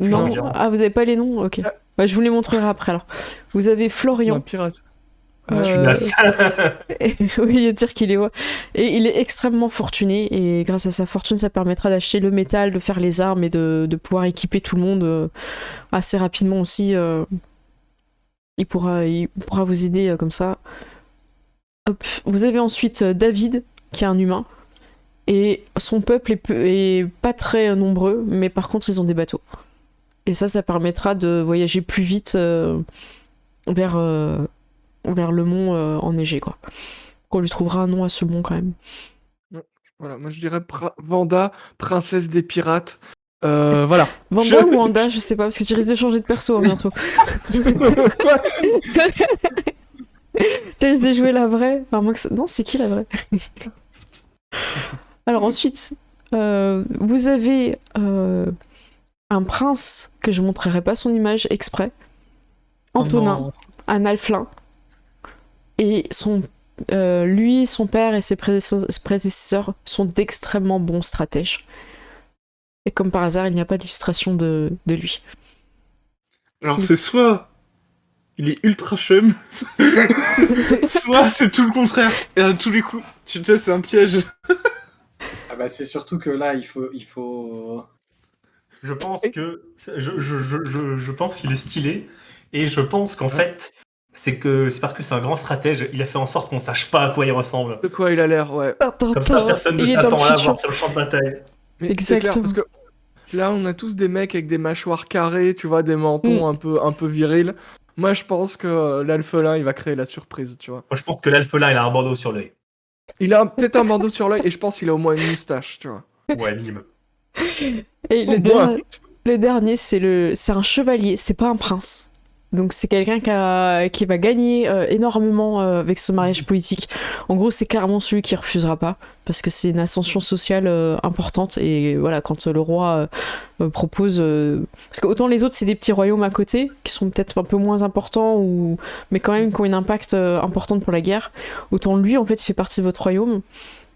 Non. Florian. Ah vous avez pas les noms? Ok. Bah, je vous les montrerai après alors. Vous avez un Florian. pirate. Je suis naze. Oui, il y a dire qu'il est ouais. Et il est extrêmement fortuné et grâce à sa fortune, ça permettra d'acheter le métal, de faire les armes et de pouvoir équiper tout le monde assez rapidement aussi. Il pourra vous aider comme ça. Hop. Vous avez ensuite David, qui est un humain. Et son peuple est pas très nombreux, mais par contre, ils ont des bateaux. Et ça permettra de voyager plus vite vers le mont enneigé, quoi. Qu'on lui trouvera un nom à ce mont, quand même. Voilà, moi je dirais Vanda, princesse des pirates. Voilà. Vanda ou Wanda, je sais pas, parce que tu risques de changer de perso hein, bientôt. Tu risques de jouer la vraie. Enfin, moi, non, c'est qui la vraie? Alors ensuite, vous avez un prince que je montrerai pas son image exprès. Antonin, Oh non. un alflin. Et lui, son père et ses prédécesseurs sont d'extrêmement bons stratèges. Et comme par hasard, il n'y a pas d'illustration de lui. Alors c'est soit il est ultra chum, soit c'est tout le contraire. Et à tous les coups, tu sais, c'est un piège. Ah bah, c'est surtout que là, il faut... Je pense que je pense qu'il est stylé et je pense qu'en fait c'est parce que c'est un grand stratège, il a fait en sorte qu'on sache pas à quoi il ressemble. De quoi il a l'air, ouais. Comme ça, personne ne Il est dans le s'attend à futur. l'avoir sur le champ de bataille. Mais c'est clair, Exactement. parce que là, on a tous des mecs avec des mâchoires carrées, tu vois, des mentons un peu virils. Moi, je pense que l'alphelin, il va créer la surprise, tu vois. Moi je pense que l'alphelin il a un bandeau sur l'œil. Il a peut-être un bandeau sur l'œil et je pense qu'il a au moins une moustache, tu vois. Ouais, minimum. Et Au moins. le dernier, c'est un chevalier, c'est pas un prince. Donc c'est quelqu'un qui va gagner énormément avec ce mariage politique. En gros, c'est clairement celui qui refusera pas, parce que c'est une ascension sociale importante. Et voilà, quand le roi propose... Parce que autant les autres, c'est des petits royaumes à côté, qui sont peut-être un peu moins importants, mais quand même qui ont un impact important pour la guerre. Autant lui, en fait, il fait partie de votre royaume.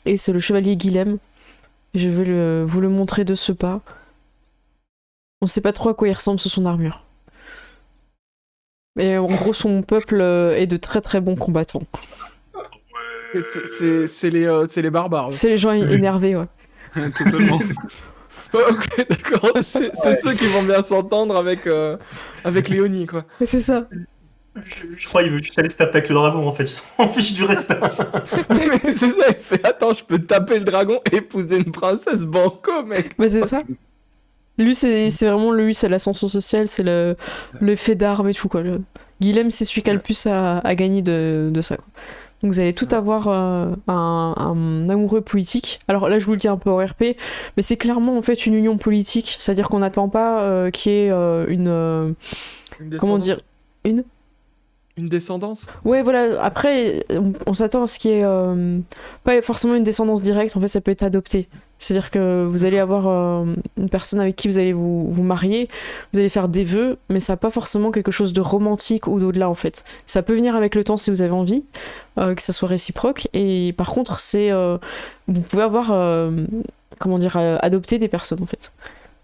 Et c'est le chevalier Guilhem. Je vais vous le montrer de ce pas. On sait pas trop à quoi il ressemble sous son armure. Mais en gros, son peuple est de très très bons combattants. Et c'est les barbares. eux. C'est les gens énervés, ouais. Totalement. Ouais, ok, d'accord. C'est ceux qui vont bien s'entendre avec Léonie, quoi. C'est ça. Je crois qu'il veut juste aller se taper avec le dragon en fait, il s'en fiche du reste. Mais c'est ça, il fait attends, je peux taper le dragon et épouser une princesse banco, mec. Bah, c'est ça. Lui, c'est vraiment lui, c'est l'ascension sociale, c'est l'effet d'armes et tout, quoi. Guilhem, c'est celui qui a le plus à gagner de ça, quoi. Donc vous allez tout avoir un amoureux politique. Alors là, je vous le dis un peu en RP, mais c'est clairement en fait une union politique. C'est-à-dire qu'on n'attend pas qu'il y ait une... comment dire? Une descendance. Ouais, voilà. Après, on s'attend à ce qu'il y ait pas forcément une descendance directe. En fait, ça peut être adopté. C'est-à-dire que vous allez avoir une personne avec qui vous allez vous marier, vous allez faire des vœux, mais ça n'a pas forcément quelque chose de romantique ou d'au-delà, en fait. Ça peut venir avec le temps si vous avez envie, que ça soit réciproque. Et par contre, vous pouvez avoir, adopté des personnes, en fait.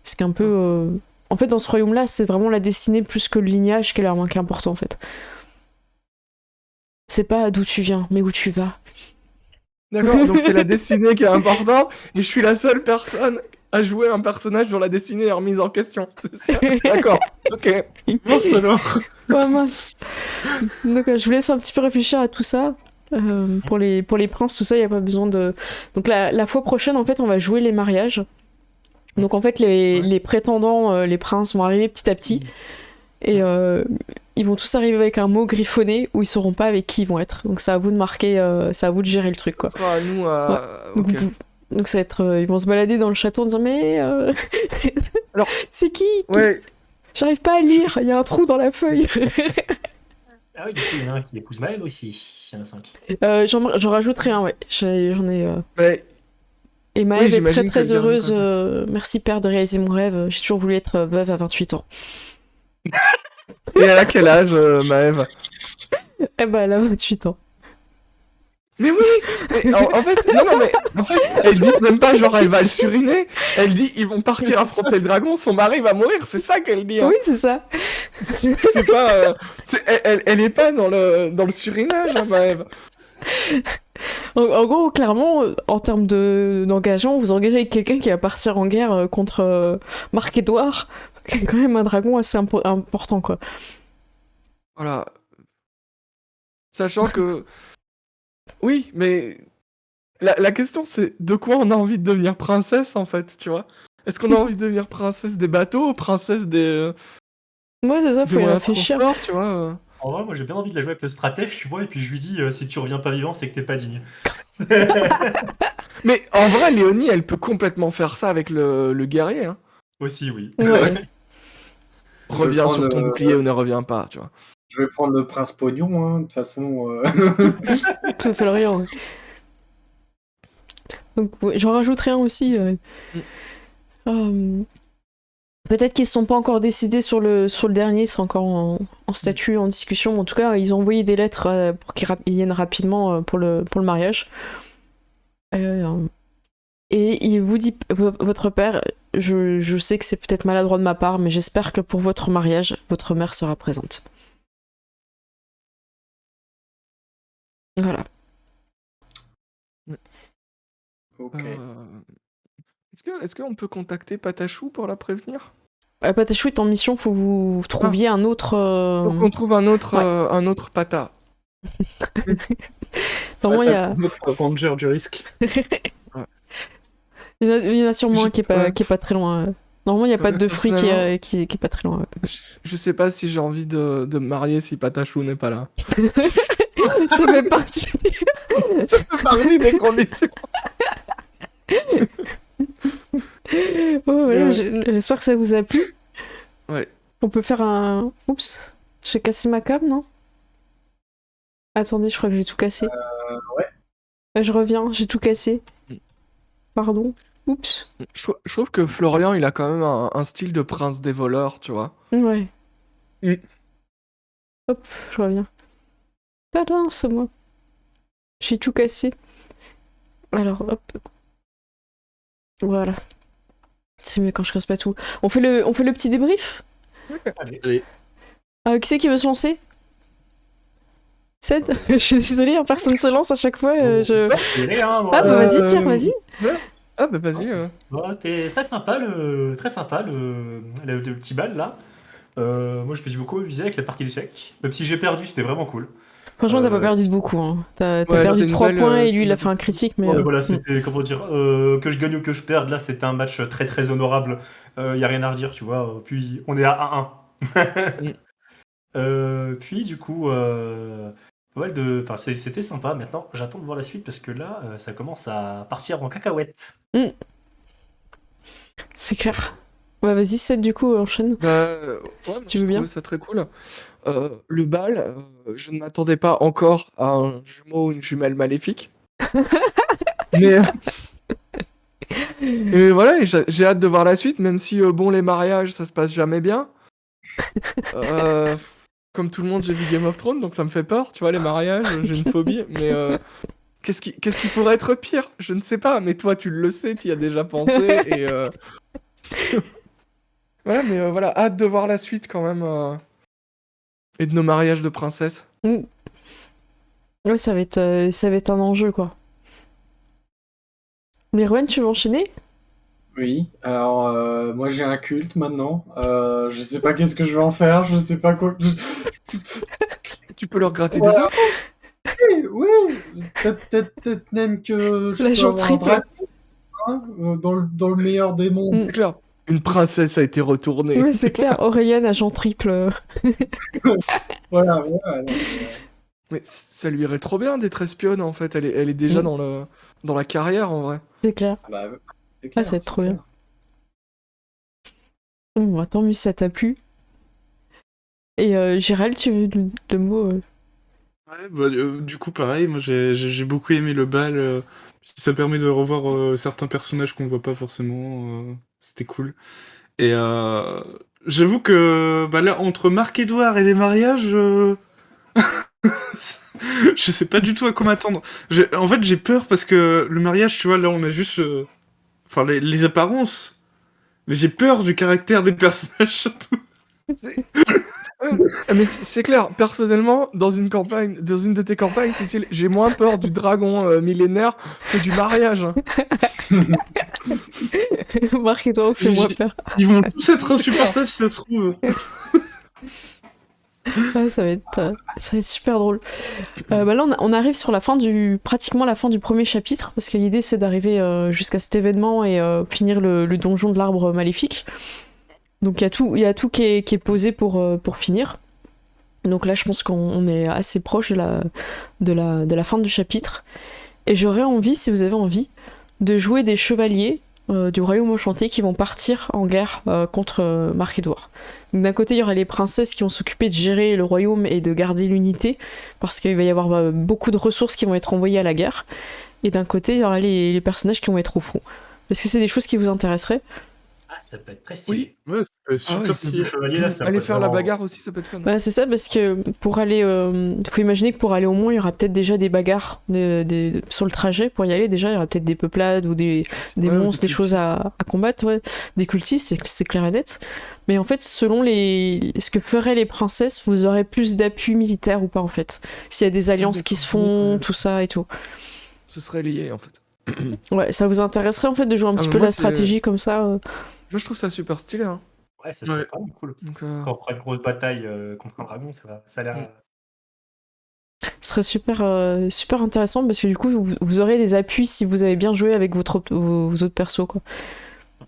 Ce qui est un peu... En fait, dans ce royaume-là, c'est vraiment la destinée plus que le lignage qui est vraiment important, en fait. C'est pas d'où tu viens, mais où tu vas. D'accord, donc c'est la destinée qui est importante, et je suis la seule personne à jouer un personnage dont la destinée est remise en question. C'est ça. D'accord, ok. Bon, alors. Ouais, mince. Donc, je vous laisse un petit peu réfléchir à tout ça. Pour les princes, tout ça, il n'y a pas besoin de... Donc, la fois prochaine, en fait, on va jouer les mariages. Donc, en fait, les prétendants, les princes vont arriver petit à petit. Et ils vont tous arriver avec un mot griffonné où ils sauront pas avec qui ils vont être. Donc c'est à vous de marquer, c'est à vous de gérer le truc, quoi. Ce sera à nous à... Ouais. Ok. Donc ça va être, ils vont se balader dans le château en disant mais Alors, c'est qui Ouais, J'arrive pas à lire, il y a un trou dans la feuille. Ah oui, du coup, il y en a un qui épouse Maël aussi. Il y en a 5. J'en rajouterai un, ouais. J'en ai. mais Et Maëlle est très j'imagine très qu'elle heureuse. vient Merci père de réaliser mon rêve. J'ai toujours voulu être veuve à 28 ans. et elle a quel âge, Maëve? Eh ben elle a 28 ans. Mais oui, mais en fait, non, mais en fait, elle dit même pas genre elle va le suriner, elle dit ils vont partir affronter le dragon, son mari va mourir, c'est ça qu'elle dit. Hein. Oui, c'est ça. C'est pas, elle est pas dans le surinage, hein, Maëve. En gros, clairement, en termes d'engagement, vous engagez avec quelqu'un qui va partir en guerre contre Marc-Édouard, qui est quand même un dragon assez important, quoi. Voilà. Sachant que, oui, mais la question c'est de quoi on a envie de devenir princesse en fait, tu vois? Est-ce qu'on a envie de devenir princesse des bateaux, princesse des Moi, c'est ça, faut y moyens de réfléchir. transport, tu vois? En vrai, moi j'ai bien envie de la jouer avec le stratège, tu vois, et puis je lui dis si tu reviens pas vivant, c'est que t'es pas digne. Mais en vrai, Léonie, elle peut complètement faire ça avec le guerrier. Hein. Aussi, oui. Ouais. Reviens prends sur ton bouclier ou ne reviens pas, tu vois. Je vais prendre le prince Pognon, hein, de toute façon. Ça fait le rien. Ouais. Donc, ouais, j'en rajouterai un aussi. Peut-être qu'ils ne sont pas encore décidés sur le dernier, c'est encore en statut, en discussion. En tout cas, ils ont envoyé des lettres pour qu'ils viennent rapidement pour le mariage. Et il vous dit, votre père, je sais que c'est peut-être maladroit de ma part, mais j'espère que pour votre mariage, votre mère sera présente. Voilà. Ok. Est-ce qu'on peut contacter Patachou pour la prévenir? Patachou est en mission, faut que vous trouviez un autre. Faut qu'on trouve un autre Pata. Normalement, il y a. Notre ranger du risque. Il y en a sûrement un Juste, qui est pas très loin. Normalement, il n'y a pas de fruit personnellement, qui est pas très loin. Ouais. Je sais pas si j'ai envie de me marier si Patachou n'est pas là. Ça fait partie. Parmi des conditions. Voilà, Ouais. j'espère que ça vous a plu. Ouais. On peut faire un. Oups, j'ai cassé ma cam, non? Attendez, je crois que j'ai tout cassé. Ouais. Je reviens, j'ai tout cassé. Pardon. Oups. Je trouve que Florian, il a quand même un style de prince des voleurs, tu vois. Ouais. Mm. Hop, je reviens. Pardon, c'est moi. J'ai tout cassé. Alors, hop. Voilà. C'est mieux quand je casse pas tout. On fait le petit débrief? Allez. Qui c'est qui veut se lancer? Ced? Je suis désolée, hein, personne se lance à chaque fois. Ah bah vas-y, tire, vas-y. Ah bah vas-y. Bon, t'es très sympa le petit bal là. Moi je me suis beaucoup amusé avec la partie d'échecs. Même si j'ai perdu, c'était vraiment cool. Franchement, t'as pas perdu de beaucoup. Hein. T'as Ouais, perdu c'était une 3 belle, points et c'était lui, il une a fait un critique. Mais Ouais, voilà, c'était comment dire, que je gagne ou que je perde, là c'était un match très très honorable. Y a rien à redire, tu vois. Puis on est à 1-1. Puis du coup, pas mal de. Enfin, c'était sympa. Maintenant, j'attends de voir la suite parce que là, ça commence à partir en cacahuète. c'est clair. Bah vas-y, Seth, du coup, enchaîne. Si tu veux j'ai bien. trouvé ça très cool. Le bal, je ne m'attendais pas encore à un jumeau ou une jumelle maléfique. Mais, et voilà, et j'ai hâte de voir la suite, même si, bon, les mariages, ça se passe jamais bien. Euh, Comme tout le monde, j'ai vu Game of Thrones, donc ça me fait peur, tu vois, les mariages, j'ai une phobie. Mais qu'est-ce qui pourrait être pire? Je ne sais pas, mais toi, tu le sais, tu y as déjà pensé, et voilà, mais voilà, hâte de voir la suite quand même, et de nos mariages de princesses. Mm. Ouais, ça va être un enjeu, quoi. Mirwen, tu veux enchaîner? Oui, alors moi j'ai un culte maintenant. Je sais pas qu'est-ce que je vais en faire, je sais pas quoi. Tu peux leur gratter des Voilà. infos. Oui, peut-être même que je L'agent peux avoir un triple. dragon, hein, dans le meilleur des mondes. Mm. C'est clair. Une princesse a été retournée. Ouais, c'est clair, Aurélien, agent triple. Voilà, alors, Mais ça lui irait trop bien d'être espionne en fait. Elle est déjà Mm. dans la carrière en vrai. C'est clair. bah, c'est Ah, clair, ça va être c'est trop clair. bien. Bon, bah, tant mieux si ça t'a plu. Et Gérald, tu veux deux mots Ouais, bah, du coup, pareil, moi j'ai beaucoup aimé le bal. Ça permet de revoir certains personnages qu'on voit pas forcément. C'était cool. Et j'avoue que bah, là, entre Marc-Édouard et les mariages, je sais pas du tout à quoi m'attendre. En fait, j'ai peur parce que le mariage, tu vois, là, on a juste enfin, les apparences. Mais j'ai peur du caractère des personnages surtout. Mais c'est clair, personnellement, dans une de tes campagnes, Cécile, j'ai moins peur du dragon millénaire que du mariage. Hein. Marc et toi, fais-moi peur. Ils vont tous être insupportables si ça se trouve. Ah, ça va être super drôle. Bah là, on arrive sur pratiquement la fin du premier chapitre, parce que l'idée c'est d'arriver jusqu'à cet événement et finir le donjon de l'arbre maléfique. Donc il y a tout qui est posé pour finir. Donc là, je pense qu'on est assez proche de la fin du chapitre. Et j'aurais envie, si vous avez envie, de jouer des chevaliers du royaume enchanté qui vont partir en guerre contre Marc-Édouard. Donc d'un côté, il y aura les princesses qui vont s'occuper de gérer le royaume et de garder l'unité, parce qu'il va y avoir beaucoup de ressources qui vont être envoyées à la guerre. Et d'un côté, il y aura les personnages qui vont être au front. Est-ce que c'est des choses qui vous intéresseraient? Ah, ça peut être très stylé. Ouais, ça peut être Ah ouais, super c'est stylé. Le chevalier, là, ça peut Aller être faire la vraiment- bagarre aussi, ça peut être fun. Bah, c'est ça, parce que pour aller. Faut imaginer que pour aller au Mont, il y aura peut-être déjà des bagarres sur le trajet. Pour y aller, déjà, il y aura peut-être des peuplades ou des Ouais, monstres, des des choses à combattre, ouais. Des cultistes, c'est clair et net. Mais en fait, selon ce que feraient les princesses, vous aurez plus d'appui militaire ou pas, en fait. S'il y a des alliances qui se font, tout ça et tout. Ce serait lié en fait. Ouais, ça vous intéresserait en fait de jouer un petit mais peu moi, la stratégie comme ça Moi je trouve ça super stylé. Hein. Ouais, ça serait Ouais. vraiment cool. Donc, Quand on fera une grosse bataille contre un dragon, ça a l'air. Ce serait super intéressant parce que du coup, vous aurez des appuis si vous avez bien joué avec vos autres persos, quoi.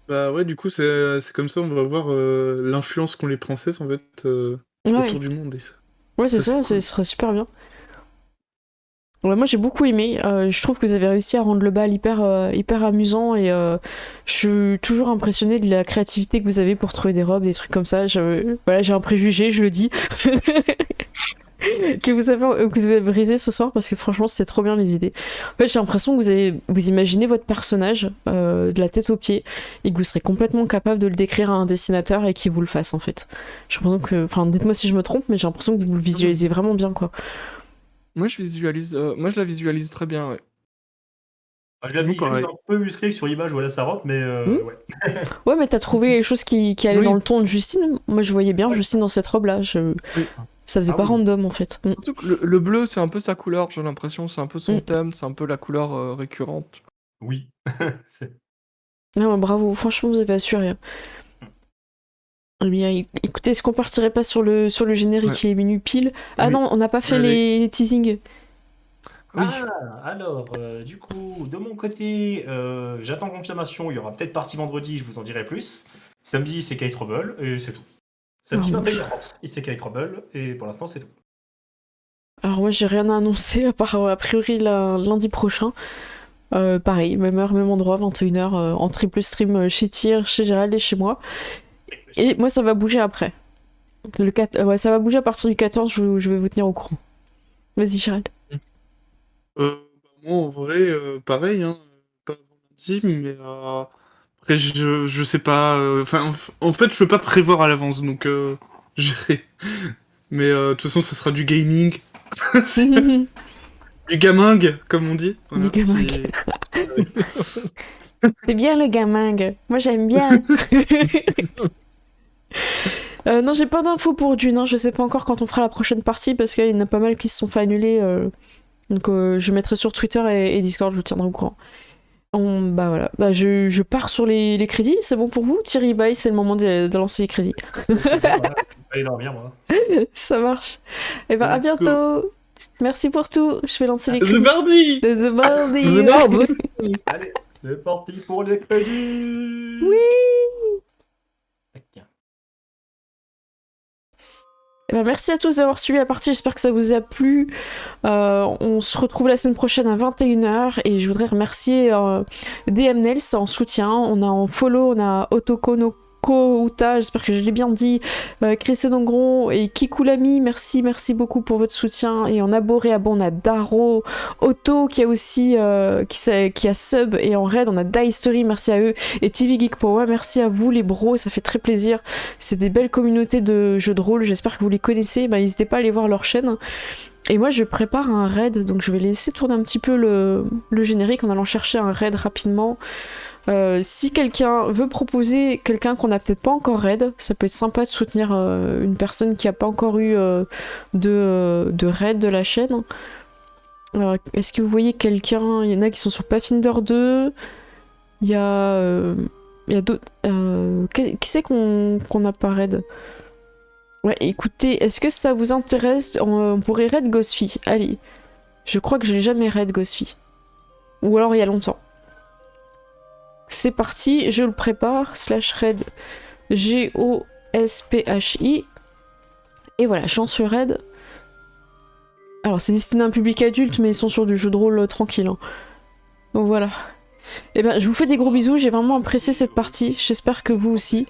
Bah ouais, du coup, c'est comme ça, on va voir l'influence qu'ont les princesses en fait Ouais, autour du monde. Et ça. ouais, c'est Ça, ça, c'est cool. ce serait super bien. Ouais, moi j'ai beaucoup aimé. Je trouve que vous avez réussi à rendre le bal hyper amusant et je suis toujours impressionnée de la créativité que vous avez pour trouver des robes, des trucs comme ça. Voilà, j'ai un préjugé, je le dis, que vous avez brisé ce soir parce que franchement c'était trop bien les idées. En fait, j'ai l'impression que vous imaginez votre personnage de la tête aux pieds et que vous serez complètement capable de le décrire à un dessinateur et qu'il vous le fasse en fait. J'ai l'impression que, enfin, dites-moi si je me trompe, mais j'ai l'impression que vous le visualisez vraiment bien, quoi. moi je la visualise très bien. Ouais. Je l'avais Nous, pareil. un peu musclé sur l'image, voilà sa robe, mais ouais. Ouais, mais t'as trouvé les choses qui allaient Oui. dans le ton de Justine. Moi, je voyais bien Ouais. Justine dans cette robe-là. Oui. Ça faisait Ah pas oui. random, en fait. Surtout que le bleu c'est un peu sa couleur, j'ai l'impression, c'est un peu son Mm. thème, c'est un peu la couleur récurrente. Oui. C'est- Ah, ouais, bravo, franchement, vous avez assuré. Eh bien, écoutez, est-ce qu'on partirait pas sur le générique? Ouais. Il est minuit pile. Ah Oui. non, on n'a pas fait les teasings. Oui. Ah, alors, du coup, de mon côté, j'attends confirmation. Il y aura peut-être partie vendredi, je vous en dirai plus. Samedi, c'est Kite Trouble, et c'est tout. Samedi Ah, 21h30, c'est Kite Trouble, et pour l'instant, c'est tout. Alors moi, j'ai rien à annoncer, à part a priori lundi prochain. Pareil, même heure, même endroit, 21h, en triple stream chez Tyr, chez Gérald et chez moi. Et moi, ça va bouger après. Ouais, ça va bouger à partir du 14, je vais vous tenir au courant. Vas-y, Gérald. Moi, en vrai, pareil, hein, pas avant lundi, mais après, je sais pas. Enfin, en fait, je peux pas prévoir à l'avance, donc j'irai. Mais de toute façon, ça sera du gaming, du gaming, comme on dit. Voilà, Du gaming. C'est bien le gaming. Moi, j'aime bien. Non, j'ai pas d'infos pour Dune, hein. Je sais pas encore quand on fera la prochaine partie parce qu'il y en a pas mal qui se sont fait annuler. Donc je mettrai sur Twitter et Discord, je vous tiendrai au courant. Bah voilà, je pars sur les crédits, c'est bon pour vous? Thierry, bye, c'est le moment de lancer les crédits. Allez dormir, moi. Ça marche. Et bah à Let's go. bientôt. Merci pour tout. Je vais lancer les The crédits. Bardi! The Bardi. The Bardi! Allez, c'est parti pour les crédits. Oui. Tiens. Eh ben, merci à tous d'avoir suivi la partie, j'espère que ça vous a plu. On se retrouve la semaine prochaine à 21h et je voudrais remercier DM Nels en soutien. On a en follow, on a Otokonoko Uta, j'espère que je l'ai bien dit, Chris Dongron et Kikulami, merci beaucoup pour votre soutien. Et en abo, réabo, on a Daro, Otto qui a aussi qui a sub, et en raid on a Diestory, merci à eux, et TV Geek Power, merci à vous les bros, ça fait très plaisir. C'est des belles communautés de jeux de rôle, j'espère que vous les connaissez, bah, n'hésitez pas à aller voir leur chaîne. Et moi je prépare un raid, donc je vais laisser tourner un petit peu le générique en allant chercher un raid rapidement. Si quelqu'un veut proposer quelqu'un qu'on n'a peut-être pas encore raid, ça peut être sympa de soutenir une personne qui n'a pas encore eu de raid de la chaîne. Est-ce que vous voyez quelqu'un? Il y en a qui sont sur Pathfinder 2. Il y a d'autres. Qui c'est qu'on n'a pas raid? Ouais, écoutez, est-ce que ça vous intéresse? On pourrait raid Ghostfy. Allez, je crois que je l'ai jamais raid Ghostfy. Ou alors il y a longtemps. C'est parti, je le prépare, /raid G-O-S-P-H-I. Et voilà, je lance le raid. Alors c'est destiné à un public adulte, mais ils sont sur du jeu de rôle tranquille. Hein. Donc voilà. Et ben je vous fais des gros bisous, j'ai vraiment apprécié cette partie, j'espère que vous aussi.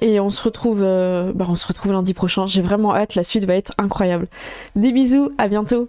Et on se retrouve lundi prochain, j'ai vraiment hâte, la suite va être incroyable. Des bisous, à bientôt.